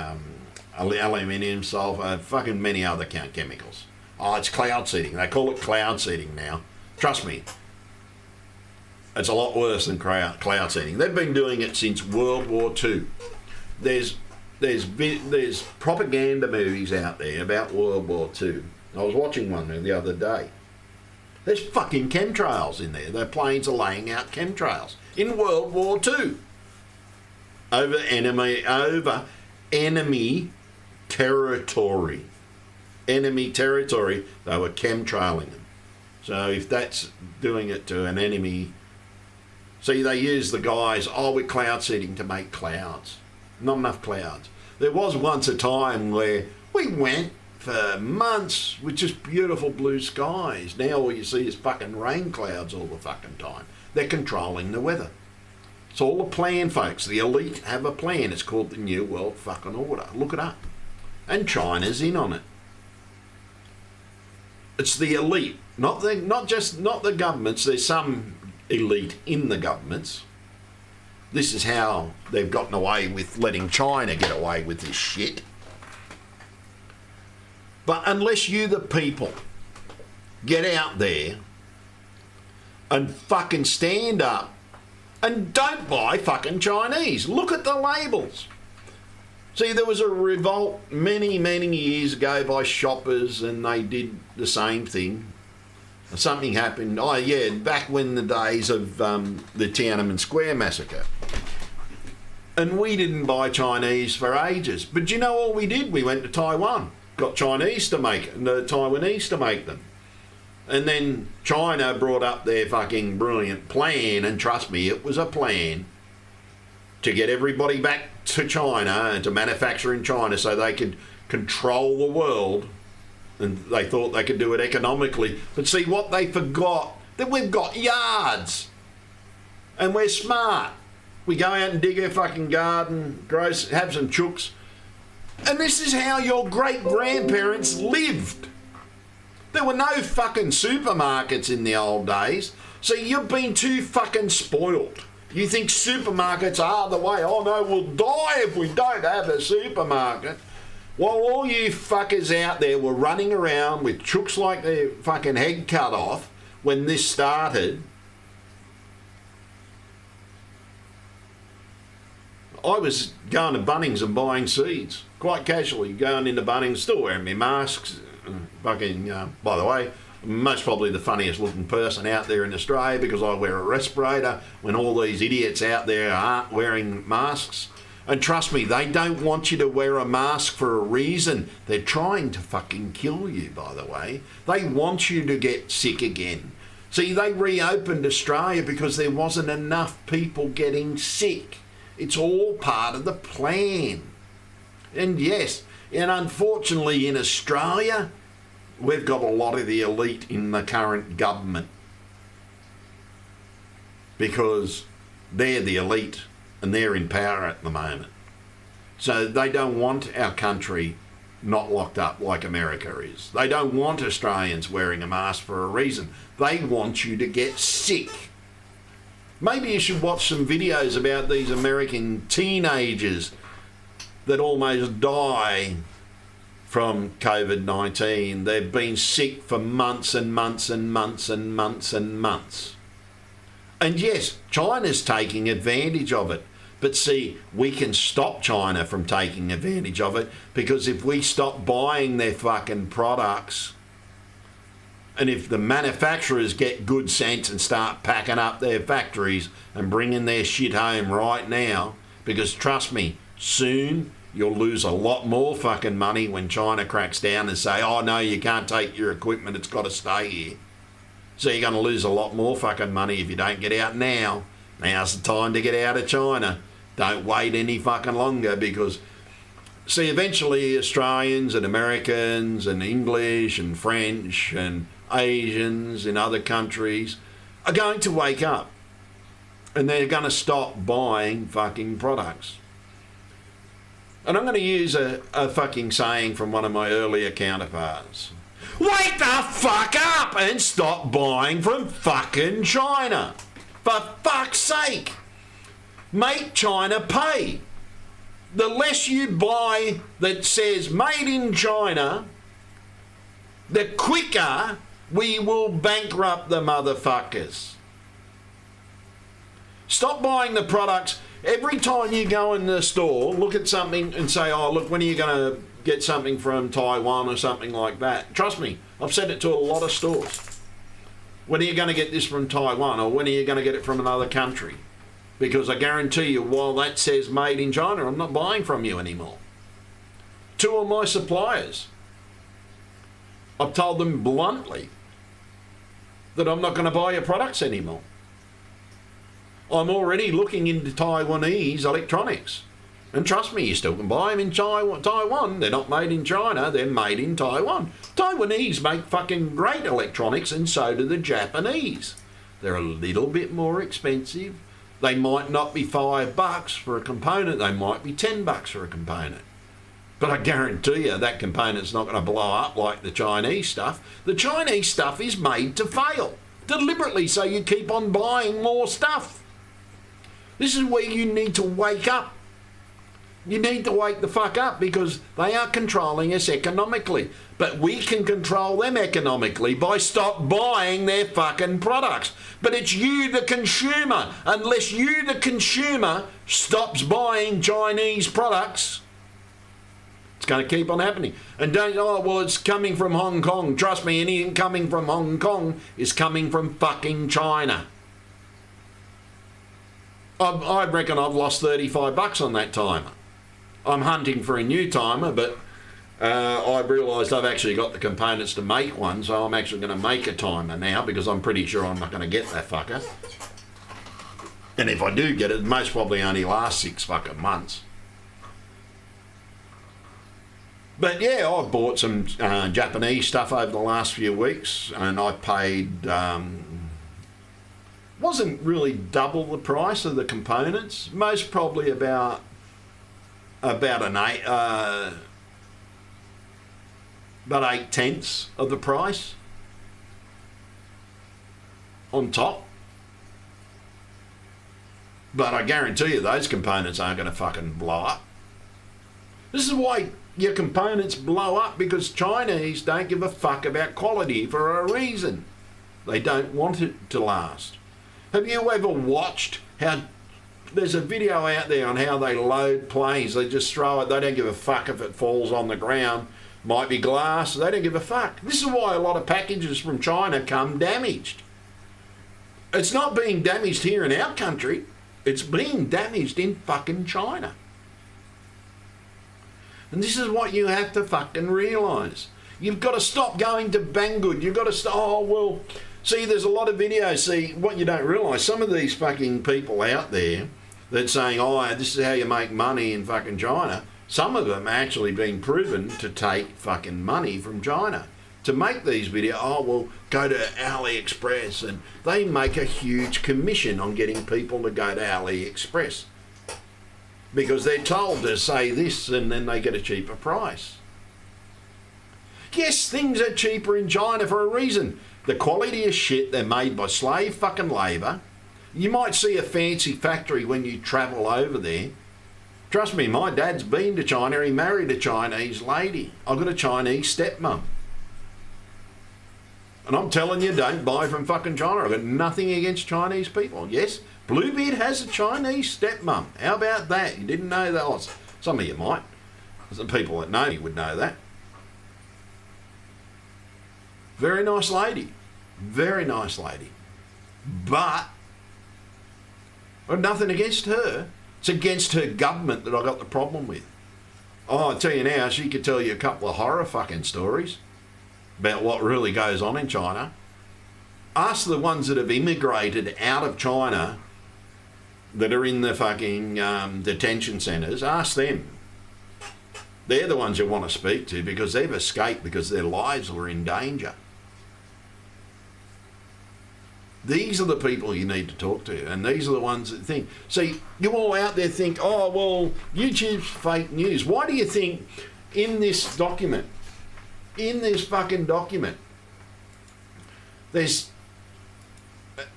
aluminium sulfate, fucking many other chemicals. Oh, it's cloud seeding. They call it cloud seeding now. Trust me, it's a lot worse than cloud seeding. They've been doing it since World War II. There's propaganda movies out there about World War II. I was watching one the other day. There's fucking chemtrails in there. Their planes are laying out chemtrails in World War II over enemy territory. Enemy territory, they were chemtrailing them. So if that's doing it to an enemy, see, they use the guys, with cloud seeding to make clouds. Not enough clouds. There was once a time where we went for months with just beautiful blue skies. Now all you see is fucking rain clouds all the fucking time. They're controlling the weather. It's all a plan, folks. The elite have a plan. It's called the New World fucking Order. Look it up. And China's in on it. It's the elite, not the governments. There's some elite in the governments. This is how they've gotten away with letting China get away with this shit. But unless you, the people, get out there and fucking stand up and don't buy fucking Chinese. Look at the labels. See, there was a revolt many, many years ago by shoppers and they did the same thing. Something happened, back when the days of the Tiananmen Square massacre. And we didn't buy Chinese for ages. But you know what we did? We went to Taiwan. Got Chinese to make it and the Taiwanese to make them. And then China brought up their fucking brilliant plan, and trust me, it was a plan to get everybody back to China and to manufacture in China so they could control the world, and they thought they could do it economically. But see, what they forgot, that we've got yards and we're smart. We go out and dig our fucking garden, grow, have some chooks, and this is how your great-grandparents lived. There were no fucking supermarkets in the old days, so you've been too fucking spoiled. You think supermarkets are the way. Oh no, we'll die if we don't have a supermarket. While all you fuckers out there were running around with chooks like their fucking head cut off when this started, I was going to Bunnings and buying seeds. Quite casually, going into Bunnings, still wearing my masks. Fucking, by the way, most probably the funniest looking person out there in Australia because I wear a respirator when all these idiots out there aren't wearing masks. And trust me, they don't want you to wear a mask for a reason. They're trying to fucking kill you, by the way. They want you to get sick again. See, they reopened Australia because there wasn't enough people getting sick. It's all part of the plan. And yes, and unfortunately in Australia, we've got a lot of the elite in the current government because they're the elite and they're in power at the moment. So they don't want our country not locked up like America is. They don't want Australians wearing a mask for a reason. They want you to get sick. Maybe you should watch some videos about these American teenagers that almost die from COVID-19. They've been sick for months and months and months and months and months. And yes, China's taking advantage of it. But see, we can stop China from taking advantage of it because if we stop buying their fucking products, and if the manufacturers get good sense and start packing up their factories and bringing their shit home right now, because trust me, soon you'll lose a lot more fucking money when China cracks down and say, oh no, you can't take your equipment, it's got to stay here. So you're going to lose a lot more fucking money if you don't get out now. Now's the time to get out of China. Don't wait any fucking longer because, see, eventually Australians and Americans and English and French and Asians in other countries are going to wake up and they're going to stop buying fucking products. And I'm going to use a fucking saying from one of my earlier counterparts. Wake the fuck up and stop buying from fucking China. For fuck's sake. Make China pay. The less you buy that says made in China, the quicker we will bankrupt the motherfuckers. Stop buying the products. Every time you go in the store, look at something and say, oh, look, when are you going to get something from Taiwan or something like that? Trust me, I've said it to a lot of stores. When are you going to get this from Taiwan, or when are you going to get it from another country? Because I guarantee you, while that says made in China, I'm not buying from you anymore. Two of my suppliers, I've told them bluntly that I'm not going to buy your products anymore. I'm already looking into Taiwanese electronics. And trust me, you still can buy them in Taiwan. They're not made in China, they're made in Taiwan. Taiwanese make fucking great electronics, and so do the Japanese. They're a little bit more expensive. They might not be $5 for a component, they might be $10 for a component. But I guarantee you that component's not going to blow up like the Chinese stuff. The Chinese stuff is made to fail, deliberately, so you keep on buying more stuff. This is where you need to wake up. You need to wake the fuck up because they are controlling us economically. But we can control them economically by stop buying their fucking products. But it's you, the consumer. Unless you, the consumer, stops buying Chinese products, it's going to keep on happening. And don't, oh, well, it's coming from Hong Kong. Trust me, anything coming from Hong Kong is coming from fucking China. I reckon I've lost $35 on that timer. I'm hunting for a new timer, but I realised I've actually got the components to make one, so I'm actually going to make a timer now because I'm pretty sure I'm not going to get that fucker. And if I do get it, most probably only lasts 6 fucking months. But yeah, I've bought some Japanese stuff over the last few weeks, and I paid, wasn't really double the price of the components, most probably about an 8/10 of the price on top. But I guarantee you those components aren't going to fucking blow up. This is why your components blow up, because Chinese don't give a fuck about quality for a reason. They don't want it to last. Have you ever watched how there's a video out there on how they load planes? They just throw it. They don't give a fuck if it falls on the ground. Might be glass. They don't give a fuck. This is why a lot of packages from China come damaged. It's not being damaged here in our country. It's being damaged in fucking China. And this is what you have to fucking realise. You've got to stop going to Banggood. You've got to stop, oh, well, see, there's a lot of videos. See, what you don't realise, some of these fucking people out there that's saying, oh, this is how you make money in fucking China, some of them actually been proven to take fucking money from China to make these videos. Oh, well, go to AliExpress, and they make a huge commission on getting people to go to AliExpress because they're told to say this and then they get a cheaper price. Yes, things are cheaper in China for a reason. The quality is shit. They're made by slave fucking labour. You might see a fancy factory when you travel over there. Trust me, my dad's been to China. He married a Chinese lady. I've got a Chinese stepmum. And I'm telling you, don't buy from fucking China. I've got nothing against Chinese people. Yes, Bluebeard has a Chinese stepmum. How about that? You didn't know that? Oh, some of you might. The people that know me would know that. Very nice lady. Very nice lady. But I've nothing against her. It's against her government that I got the problem with. Oh, I tell you now, she could tell you a couple of horror fucking stories about what really goes on in China. Ask the ones that have immigrated out of China that are in the fucking detention centres. Ask them. They're the ones you want to speak to because they've escaped because their lives were in danger. These are the people you need to talk to, and these are the ones that think. See, you all out there think, oh, well, YouTube's fake news. Why do you think in this document, in this fucking document, there's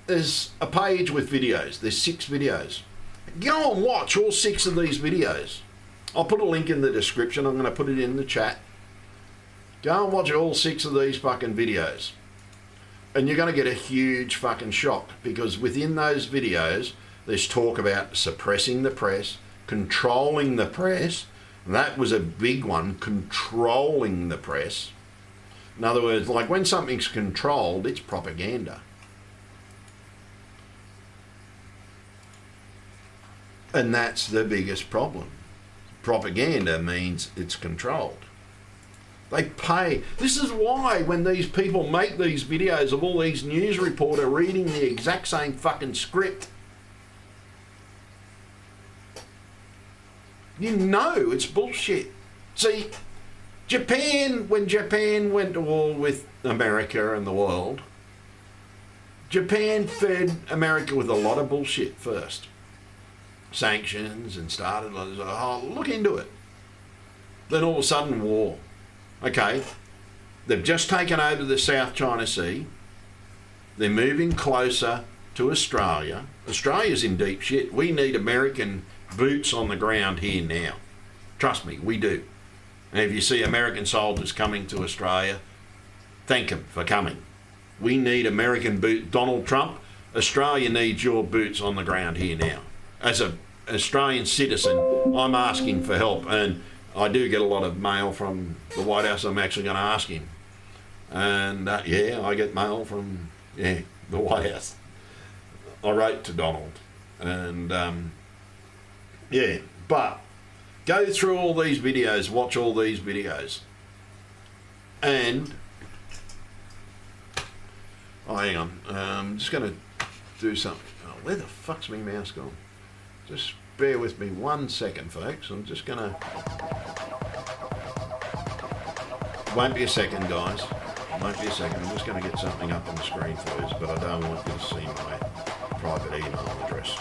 a page with videos. There's 6 videos. Go and watch all 6 of these videos. I'll put a link in the description. I'm going to put it in the chat. Go and watch all 6 of these fucking videos. And you're going to get a huge fucking shock, because within those videos, there's talk about suppressing the press, controlling the press. That was a big one, controlling the press. In other words, like when something's controlled, it's propaganda. And that's the biggest problem. Propaganda means it's controlled. They pay. This is why when these people make these videos of all these news reporters reading the exact same fucking script, you know it's bullshit. See, Japan, when Japan went to war with America and the world, Japan fed America with a lot of bullshit first. Sanctions and started, oh, look into it. Then all of a sudden war. Okay, they've just taken over the South China Sea. They're moving closer to Australia. Australia's in deep shit. We need American boots on the ground here now. Trust me, we do. And if you see American soldiers coming to Australia, thank them for coming. We need American boots. Donald Trump, Australia needs your boots on the ground here now. As an Australian citizen, I'm asking for help, and I do get a lot of mail from the White House. I'm actually going to ask him. And yeah, I get mail from the White House. I wrote to Donald. And yeah, but go through all these videos, watch all these videos. And, oh, hang on, I'm just going to do something. Oh, where the fuck's my mouse gone? Just bear with me 1 second, folks. I'm just going to... Won't be a second, guys. Won't be a second. I'm just going to get something up on the screen for you, but I don't want you to see my private email address.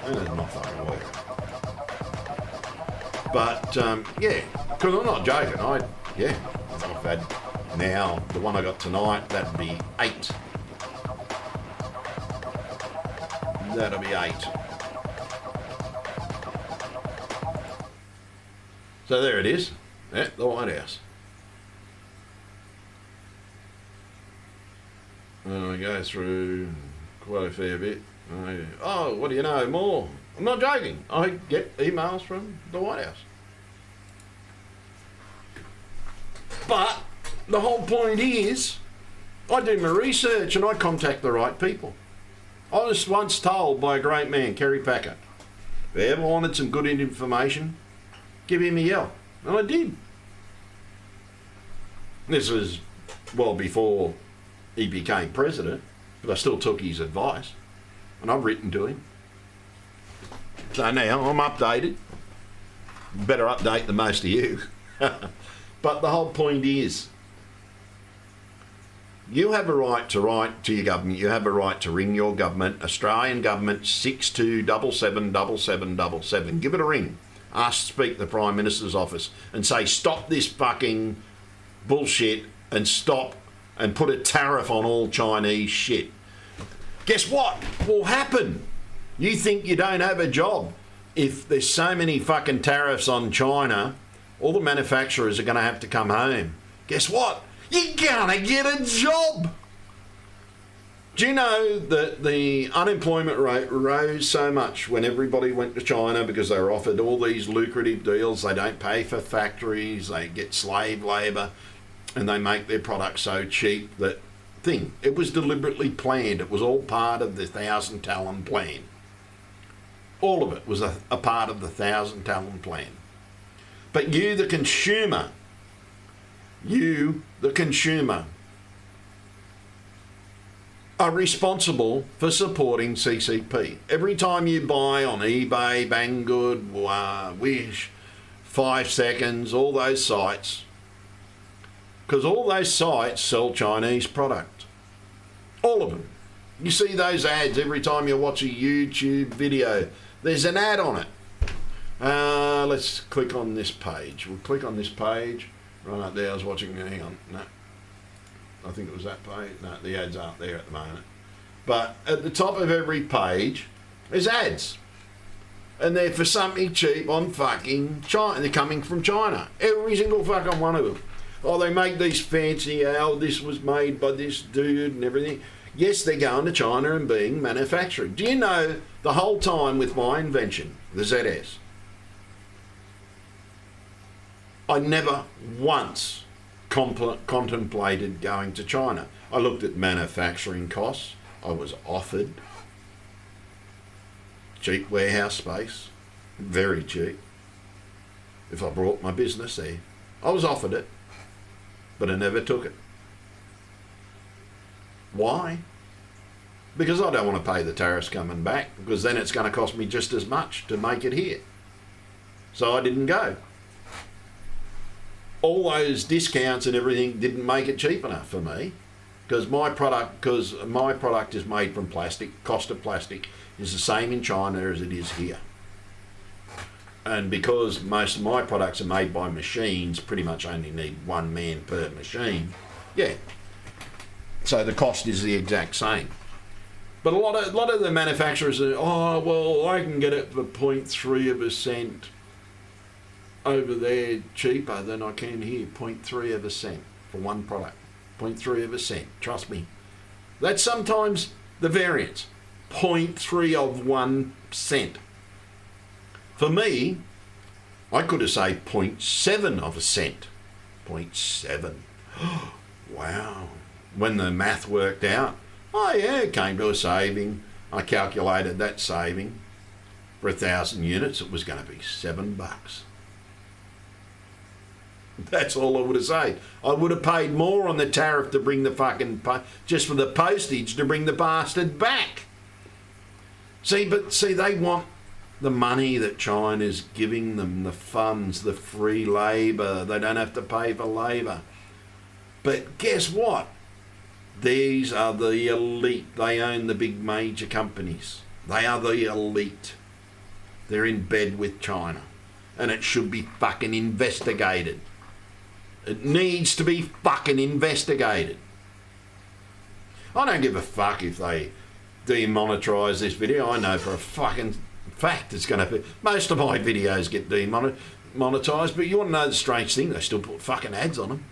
And it's not fucking working. But, yeah, because I'm not joking. I've had now, the one I got tonight, that'd be 8. That'll be 8. So there it is, at the White House. And we go through quite a fair bit. Oh, what do you know more? I'm not joking. I get emails from the White House. But the whole point is, I do my research and I contact the right people. I was once told by a great man, Kerry Packer, if you ever wanted some good information, give him a yell. And I did. This was well before he became president, but I still took his advice. And I've written to him. So now I'm updated. Better update than most of you. But the whole point is, you have a right to write to your government. You have a right to ring your government, Australian government, 62777777. Give it a ring. Ask to speak to the Prime Minister's office and say, stop this fucking bullshit and stop and put a tariff on all Chinese shit. Guess what will happen? You think you don't have a job. If there's so many fucking tariffs on China, all the manufacturers are going to have to come home. Guess what? You're going to get a job. Do you know that the unemployment rate rose so much when everybody went to China because they were offered all these lucrative deals? They don't pay for factories, they get slave labour, and they make their products so cheap that thing. It was deliberately planned. It was all part of the 1,000 Talon plan. All of it was a part of the 1,000 Talon plan. But you, the consumer, are responsible for supporting CCP. Every time you buy on eBay, Banggood, Wish, 5 Seconds, all those sites, because all those sites sell Chinese product. All of them. You see those ads every time you watch a YouTube video. There's an ad on it. Let's click on this page. We'll click on this page. Right up there, I was watching, hang on, no. I think it was that page. No, the ads aren't there at the moment. But at the top of every page, there's ads. And they're for something cheap on fucking China. They're coming from China. Every single fucking one of them. Oh, they make these fancy, this was made by this dude and everything. Yes, they're going to China and being manufactured. Do you know the whole time with my invention, the ZS, I never once contemplated going to China. I looked at manufacturing costs. I was offered cheap warehouse space, very cheap, if I brought my business there. I was offered it, but I never took it. Why? Because I don't want to pay the tariffs coming back, because then it's going to cost me just as much to make it here. So I didn't go. All those discounts and everything didn't make it cheap enough for me, because my product is made from plastic. Cost of plastic is the same in China as it is here. And because most of my products are made by machines, pretty much only need one man per machine. Yeah. So the cost is the exact same. But a lot of the manufacturers are, I can get it for 0.3% over there cheaper than I can here. 0.3 of a cent for one product. 0.3 of a cent. Trust me. That's sometimes the variance. 0.3 of 1 cent. For me, I could have saved 0.7 of a cent. 0.7. Wow. When the math worked out, it came to a saving. I calculated that saving. For 1,000 units, it was going to be $7. That's all I would have said. I would have paid more on the tariff to bring the fucking, just for the postage to bring the bastard back. See, they want the money that China's giving them, the funds, the free labour. They don't have to pay for labour. But guess what? These are the elite. They own the big major companies. They are the elite. They're in bed with China. And it should be fucking investigated. It needs to be fucking investigated. I don't give a fuck if they demonetise this video. I know for a fucking fact it's going to be. Most of my videos get demonetised, but you want to know the strange thing? They still put fucking ads on them.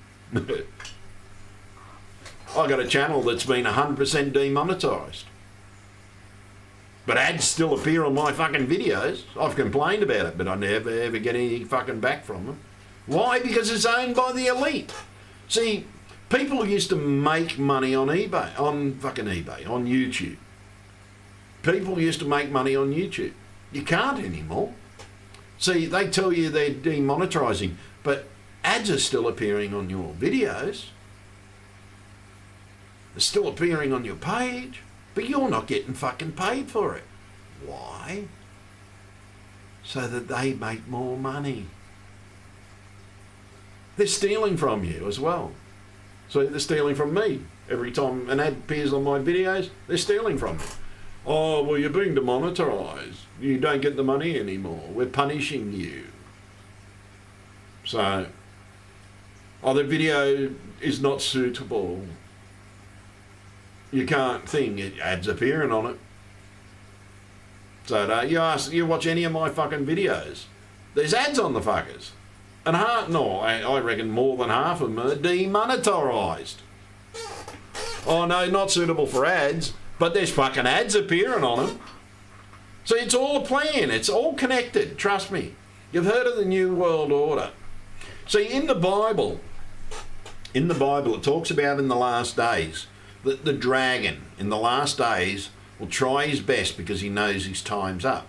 I got a channel that's been 100% demonetised. But ads still appear on my fucking videos. I've complained about it, but I never ever get anything fucking back from them. Why? Because it's owned by the elite. See, people used to make money on eBay, on YouTube. People used to make money on YouTube. You can't anymore. See, they tell you they're demonetising, but ads are still appearing on your videos. They're still appearing on your page, but you're not getting fucking paid for it. Why? So that they make more money. They're stealing from you as well. So they're stealing from me. Every time an ad appears on my videos, they're stealing from me. Oh, well, you're being demonetised. You don't get the money anymore. We're punishing you. So, the video is not suitable. You can't think it ads appearing on it. So you watch any of my fucking videos, there's ads on the fuckers. And I reckon more than half of them are demonetised. Oh no, not suitable for ads, but there's fucking ads appearing on them. So it's all a plan, it's all connected, trust me. You've heard of the New World Order. See, in the Bible it talks about in the last days that the dragon in the last days will try his best because he knows his time's up.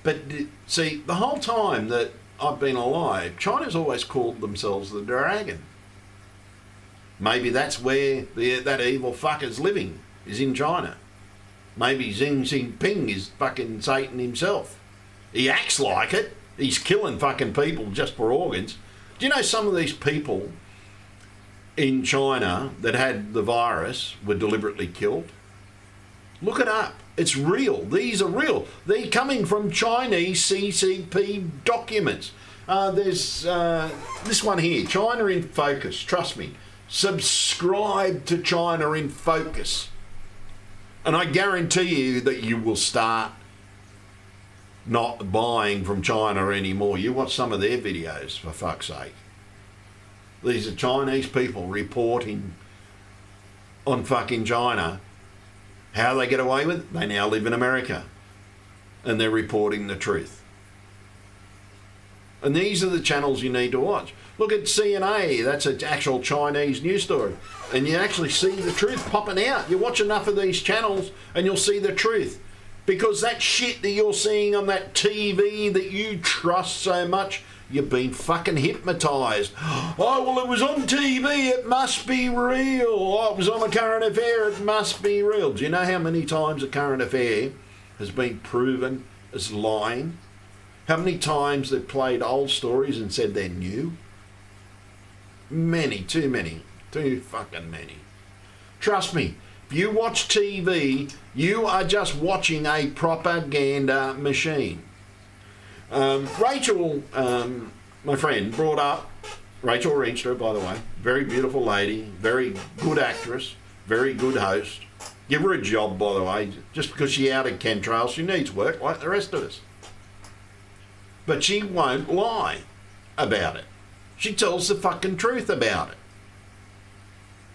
But see, the whole time that I've been alive, China's always called themselves the dragon. Maybe that's where that evil fucker's living, is in China. Maybe Xi Jinping is fucking Satan himself. He acts like it. He's killing fucking people just for organs. Do you know some of these people in China that had the virus were deliberately killed? Look it up. It's real. These are real. They're coming from Chinese CCP documents. There's this one here, China in Focus. Trust me. Subscribe to China in Focus. And I guarantee you that you will start not buying from China anymore. You watch some of their videos, for fuck's sake. These are Chinese people reporting on fucking China. How they get away with it? They now live in America. And they're reporting the truth. And these are the channels you need to watch. Look at CNA, that's an actual Chinese news story. And you actually see the truth popping out. You watch enough of these channels and you'll see the truth. Because that shit that you're seeing on that TV that you trust so much, you've been fucking hypnotised. Oh, well, it was on TV, it must be real. Oh, it was on a current affair, it must be real. Do you know how many times a current affair has been proven as lying? How many times they've played old stories and said they're new? Many, too fucking many. Trust me, if you watch TV, you are just watching a propaganda machine. Rachel, my friend, brought up, Rachel Reenstra, by the way, very beautiful lady, very good actress, very good host. Give her a job, by the way, just because she outed chemtrails, she needs work like the rest of us. But she won't lie about it. She tells the fucking truth about it.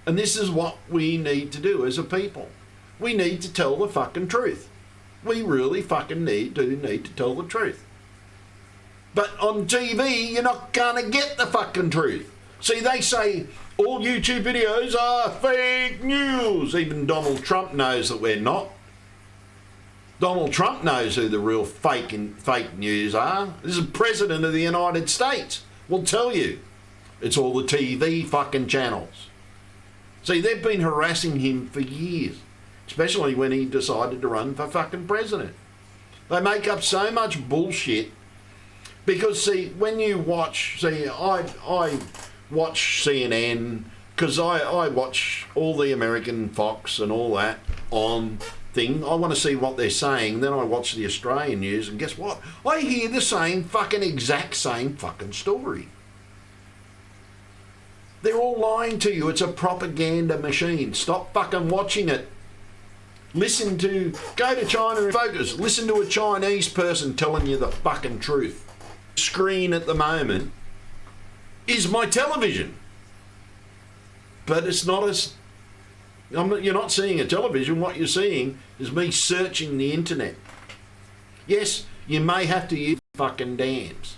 And this is what we need to do as a people. We need to tell the fucking truth. We really fucking need to tell the truth. But on TV, you're not going to get the fucking truth. See, they say all YouTube videos are fake news. Even Donald Trump knows that we're not. Donald Trump knows who the real fake news are. This is the President of the United States. Will tell you. It's all the TV fucking channels. See, they've been harassing him for years, especially when he decided to run for fucking president. They make up so much bullshit because, see, when you watch, see, I watch CNN because I watch all the American Fox and all that on thing. I want to see what they're saying. Then I watch the Australian news, and guess what? I hear the exact same fucking story. They're all lying to you. It's a propaganda machine. Stop fucking watching it. Go to China and focus. Listen to a Chinese person telling you the fucking truth. Screen at the moment is my television. But it's not you're not seeing a television. What you're seeing is me searching the internet. Yes, you may have to use fucking dams.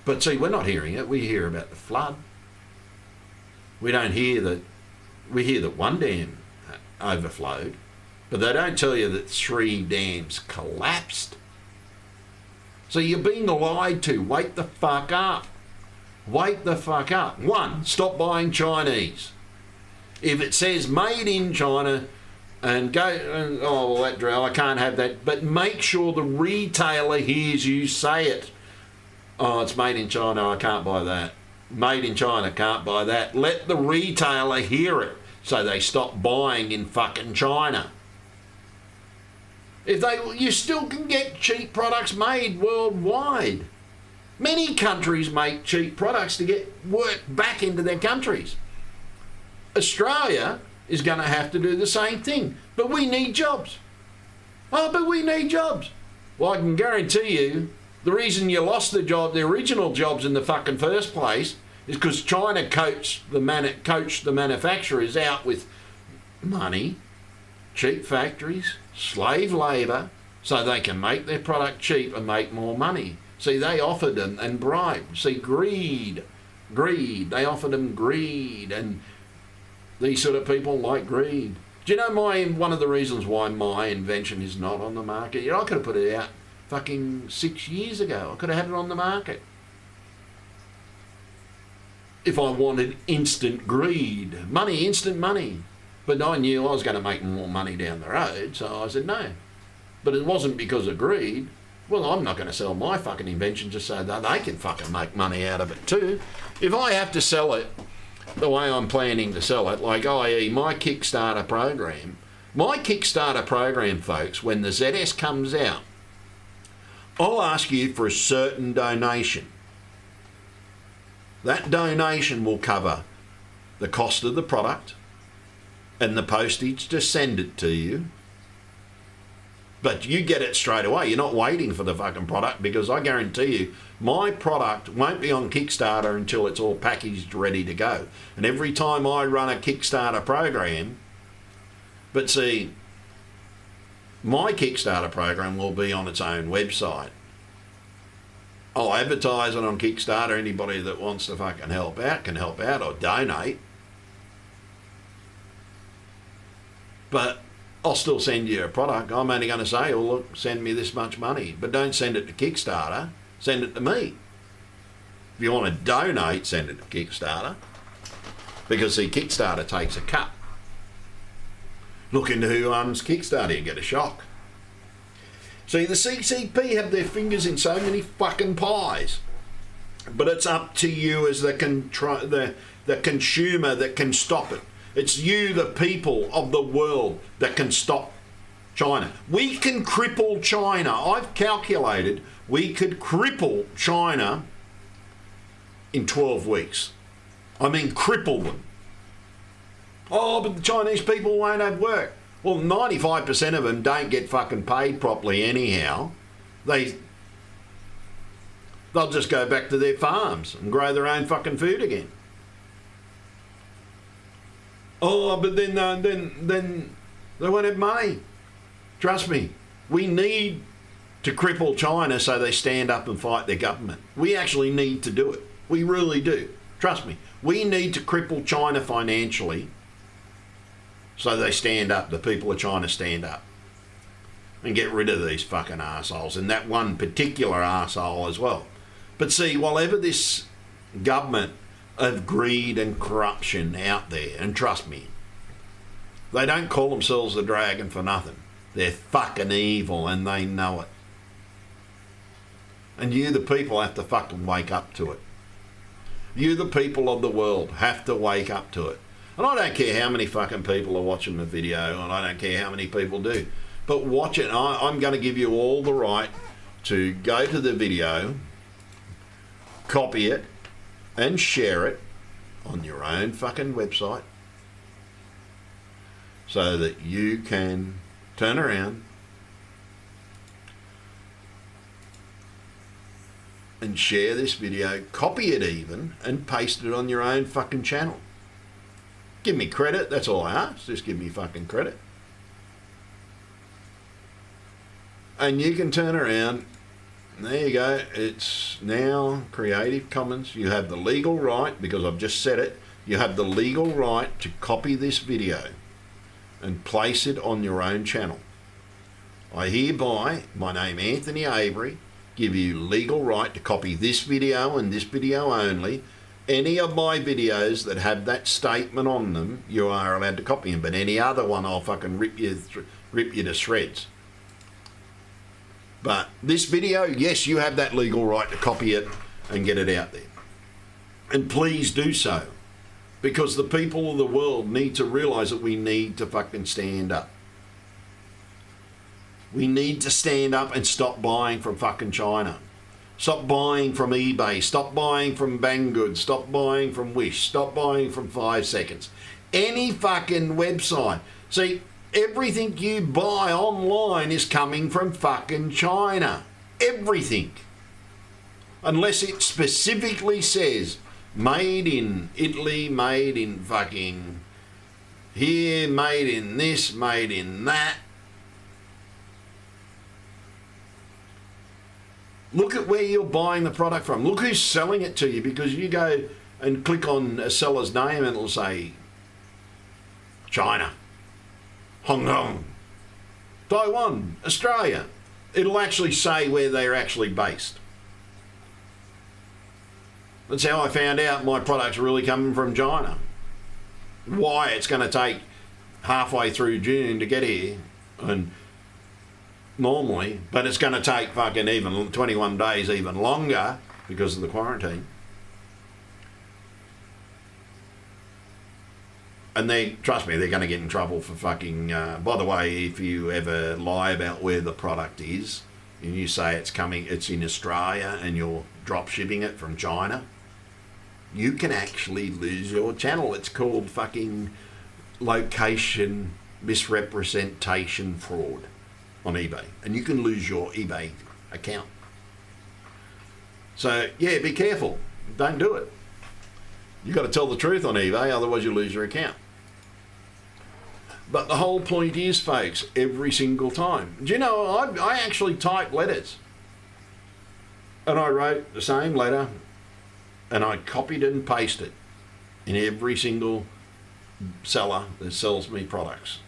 But see, we're not hearing it. We hear about the flood. We hear that one dam overflowed, but they don't tell you that 3 dams collapsed. So you're being lied to. Wake the fuck up. Wake the fuck up. 1, stop buying Chinese. If it says made in China, and that drill, I can't have that. But make sure the retailer hears you say it. Oh, it's made in China, I can't buy that. Made in China, can't buy that. Let the retailer hear it so they stop buying in fucking China. You still can get cheap products made worldwide. Many countries make cheap products to get work back into their countries. Australia is going to have to do the same thing. But we need jobs. Oh, but we need jobs. Well, I can guarantee you, the reason you lost the original jobs in the fucking first place, is because China coached the manufacturers out with money, cheap factories, slave labour, so they can make their product cheap and make more money. See, they offered them and bribed. See, greed. They offered them greed, and these sort of people like greed. Do you know one of the reasons why my invention is not on the market? I could have put it out fucking 6 years ago. I could have had it on the market. If I wanted instant greed. Instant money. But I knew I was going to make more money down the road, so I said no. But it wasn't because of greed. Well, I'm not going to sell my fucking invention just so that they can fucking make money out of it too. If I have to sell it the way I'm planning to sell it, like i.e. my Kickstarter program. My Kickstarter program, folks, when the ZS comes out, I'll ask you for a certain donation. That donation will cover the cost of the product and the postage to send it to you. But you get it straight away. You're not waiting for the fucking product, because I guarantee you my product won't be on Kickstarter until it's all packaged ready to go. And every time I run a Kickstarter program, but see, my Kickstarter program will be on its own website. I'll advertise it on Kickstarter. Anybody that wants to fucking help out can help out or donate. But I'll still send you a product. I'm only going to say, well, look, send me this much money. But don't send it to Kickstarter. Send it to me. If you want to donate, send it to Kickstarter. Because, see, Kickstarter takes a cut. Look into who owns Kickstarter, you get a shock. See, the CCP have their fingers in so many fucking pies. But it's up to you as the consumer that can stop it. It's you, the people of the world, that can stop China. We can cripple China. I've calculated we could cripple China in 12 weeks. I mean, cripple them. Oh, but the Chinese people won't have work. Well, 95% of them don't get fucking paid properly anyhow. They'll just go back to their farms and grow their own fucking food again. Oh, but then they won't have money. Trust me, we need to cripple China so they stand up and fight their government. We actually need to do it. We really do. Trust me, we need to cripple China financially so they stand up. The people of China stand up. and get rid of these fucking arseholes, and that one particular arsehole as well. But see, whatever this government of greed and corruption out there, and trust me, they don't call themselves the Dragon for nothing. They're fucking evil and they know it. And you, the people, have to fucking wake up to it. You, the people of the world, have to wake up to it. And I don't care how many fucking people are watching the video, and I don't care how many people do. But watch it. I'm going to give you all the right to go to the video, copy it, and share it on your own fucking website so that you can turn around and share this video, copy it even, and paste it on your own fucking channel. Give me credit, that's all I ask. Just give me fucking credit. And you can turn around. There you go. It's now Creative Commons. You have the legal right, because I've just said it, you have the legal right to copy this video and place it on your own channel. I hereby, my name Anthony Avery, give you legal right to copy this video and this video only. Any of my videos that have that statement on them, you are allowed to copy them. But any other one, I'll fucking rip you to shreds. But this video, yes, you have that legal right to copy it and get it out there. And please do so. Because the people of the world need to realise that we need to fucking stand up. We need to stand up and stop buying from fucking China. Stop buying from eBay. Stop buying from Banggood. Stop buying from Wish. Stop buying from 5 Seconds. Any fucking website. See, everything you buy online is coming from fucking China. Everything. Unless it specifically says made in Italy, made in fucking here, made in this, made in that. Look at where you're buying the product from. Look who's selling it to you, because you go and click on a seller's name and it'll say China, Hong Kong, Taiwan, Australia. It'll actually say where they're actually based. That's how I found out my product's really coming from China. Why it's going to take halfway through June to get here, and normally, but it's going to take fucking even 21 days, even longer, because of the quarantine. And they, trust me, they're going to get in trouble for fucking, by the way, if you ever lie about where the product is, and you say it's in Australia and you're drop shipping it from China, you can actually lose your channel. It's called fucking location misrepresentation fraud on eBay, and you can lose your eBay account. So yeah, be careful. Don't do it. You got to tell the truth on eBay, otherwise you lose your account. But the whole point is, folks, every single time. Do you know, I actually typed letters, and I wrote the same letter, and I copied and pasted it in every single seller that sells me products.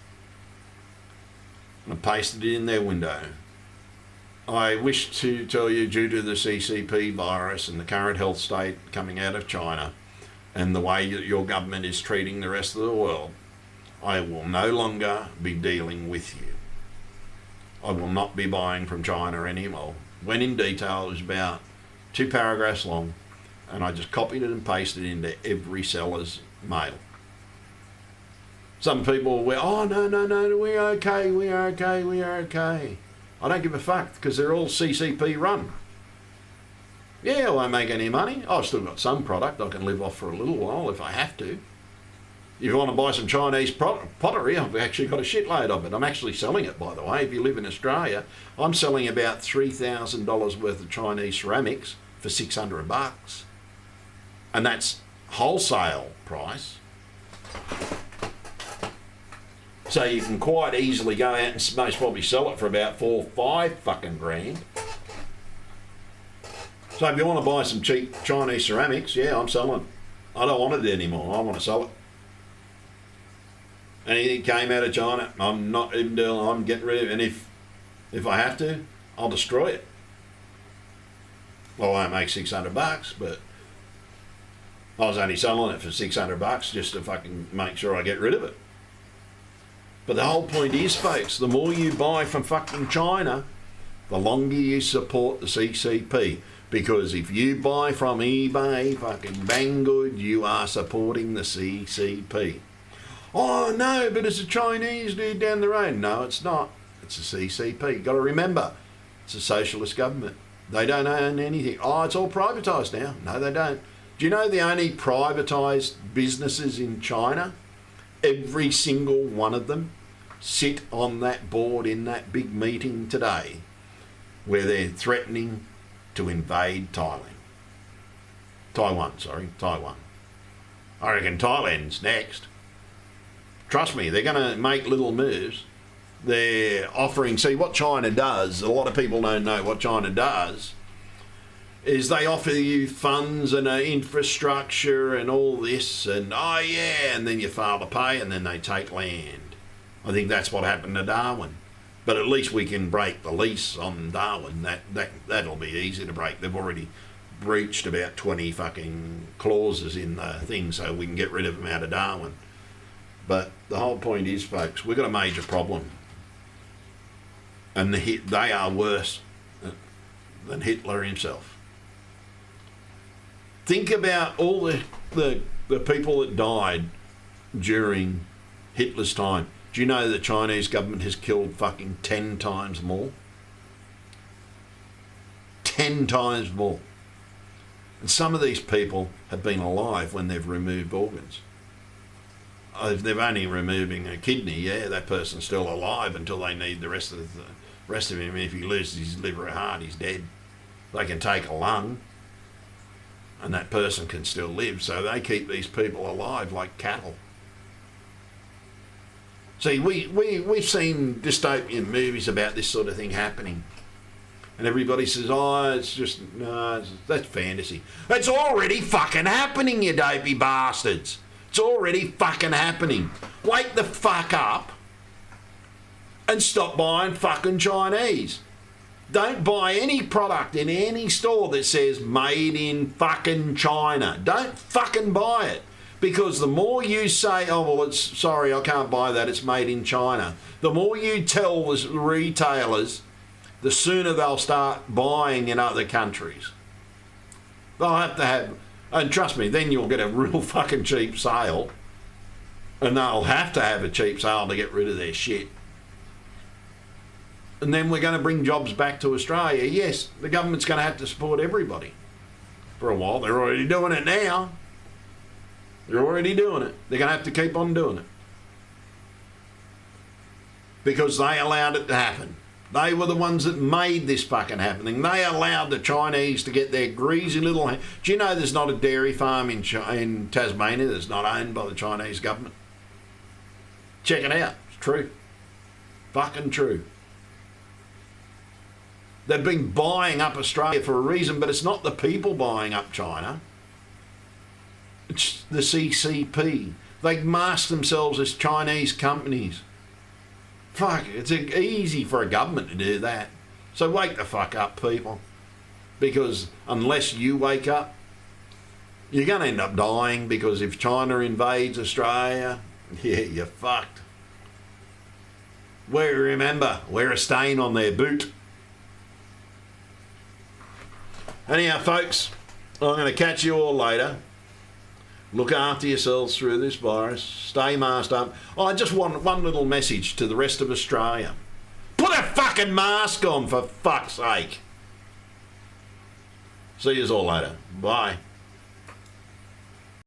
And I pasted it in their window. I wish to tell you, due to the CCP virus and the current health state coming out of China and the way that your government is treating the rest of the world, I will no longer be dealing with you. I will not be buying from China anymore. Went in detail, it was about 2 paragraphs long, and I just copied it and pasted it into every seller's mail. Some people were, oh, no, we're okay, we are okay, we are okay. I don't give a fuck, because they're all CCP run. Yeah, I won't make any money. I've still got some product I can live off for a little while if I have to. If you want to buy some Chinese pottery, I've actually got a shitload of it. I'm actually selling it, by the way. If you live in Australia, I'm selling about $3,000 worth of Chinese ceramics for $600. And that's wholesale price. So you can quite easily go out and most probably sell it for about 4 or 5 fucking grand. So if you want to buy some cheap Chinese ceramics, yeah, I'm selling. I don't want it anymore. I want to sell it. Anything came out of China, I'm not even doing. I'm getting rid of it. And if If I have to, I'll destroy it. Well, I won't make $600, but I was only selling it for $600 just to fucking make sure I get rid of it. But the whole point is, folks, the more you buy from fucking China, the longer you support the CCP. Because if you buy from eBay, fucking Banggood, you are supporting the CCP. Oh no, but it's a Chinese dude down the road. No, it's not. It's a CCP. You've got to remember, it's a socialist government. They don't own anything. Oh, it's all privatised now. No, they don't. Do you know the only privatised businesses in China? Every single one of them sit on that board in that big meeting today where they're threatening to invade Taiwan. Taiwan. I reckon Thailand's next. Trust me, they're going to make little moves. They're offering, see what China does, a lot of people don't know what China does, is they offer you funds and infrastructure and all this and oh yeah, and then you fail to pay and then they take land. I think that's what happened to Darwin. But at least we can break the lease on Darwin. That'll be easy to break. They've already breached about 20 fucking clauses in the thing so we can get rid of them out of Darwin. But the whole point is, folks, we've got a major problem. And they are worse than Hitler himself. Think about all the people that died during Hitler's time. Do you know the Chinese government has killed fucking 10 times more? 10 times more. And some of these people have been alive when they've removed organs. If they're only removing a kidney, yeah, that person's still alive until they need the rest of him. If he loses his liver or heart, he's dead. They can take a lung, and that person can still live. So they keep these people alive like cattle. See, we've seen dystopian movies about this sort of thing happening. And everybody says, oh, it's just, no, that's fantasy. It's already fucking happening, you dopey bastards. It's already fucking happening. Wake the fuck up and stop buying fucking Chinese. Don't buy any product in any store that says made in fucking China. Don't fucking buy it. Because the more you say, oh, well, it's sorry, I can't buy that, it's made in China, the more you tell the retailers, the sooner they'll start buying in other countries. They'll have to have, and trust me, then you'll get a real fucking cheap sale, and they'll have to have a cheap sale to get rid of their shit. And then we're going to bring jobs back to Australia. Yes, the government's going to have to support everybody for a while. They're already doing it now. They're already doing it. They're going to have to keep on doing it. Because they allowed it to happen. They were the ones that made this fucking happening. They allowed the Chinese to get their greasy little... Do you know there's not a dairy farm in Tasmania that's not owned by the Chinese government? Check it out. It's true. Fucking true. They've been buying up Australia for a reason, but it's not the people buying up China. It's the CCP. They mask themselves as Chinese companies. Fuck, it's easy for a government to do that. So wake the fuck up, people. Because unless you wake up, you're going to end up dying, because if China invades Australia, yeah, you're fucked. Remember, wear a stain on their boot. Anyhow, folks, I'm going to catch you all later. Look after yourselves through this virus. Stay masked up. Oh, I just want one little message to the rest of Australia. Put a fucking mask on, for fuck's sake. See you all later. Bye.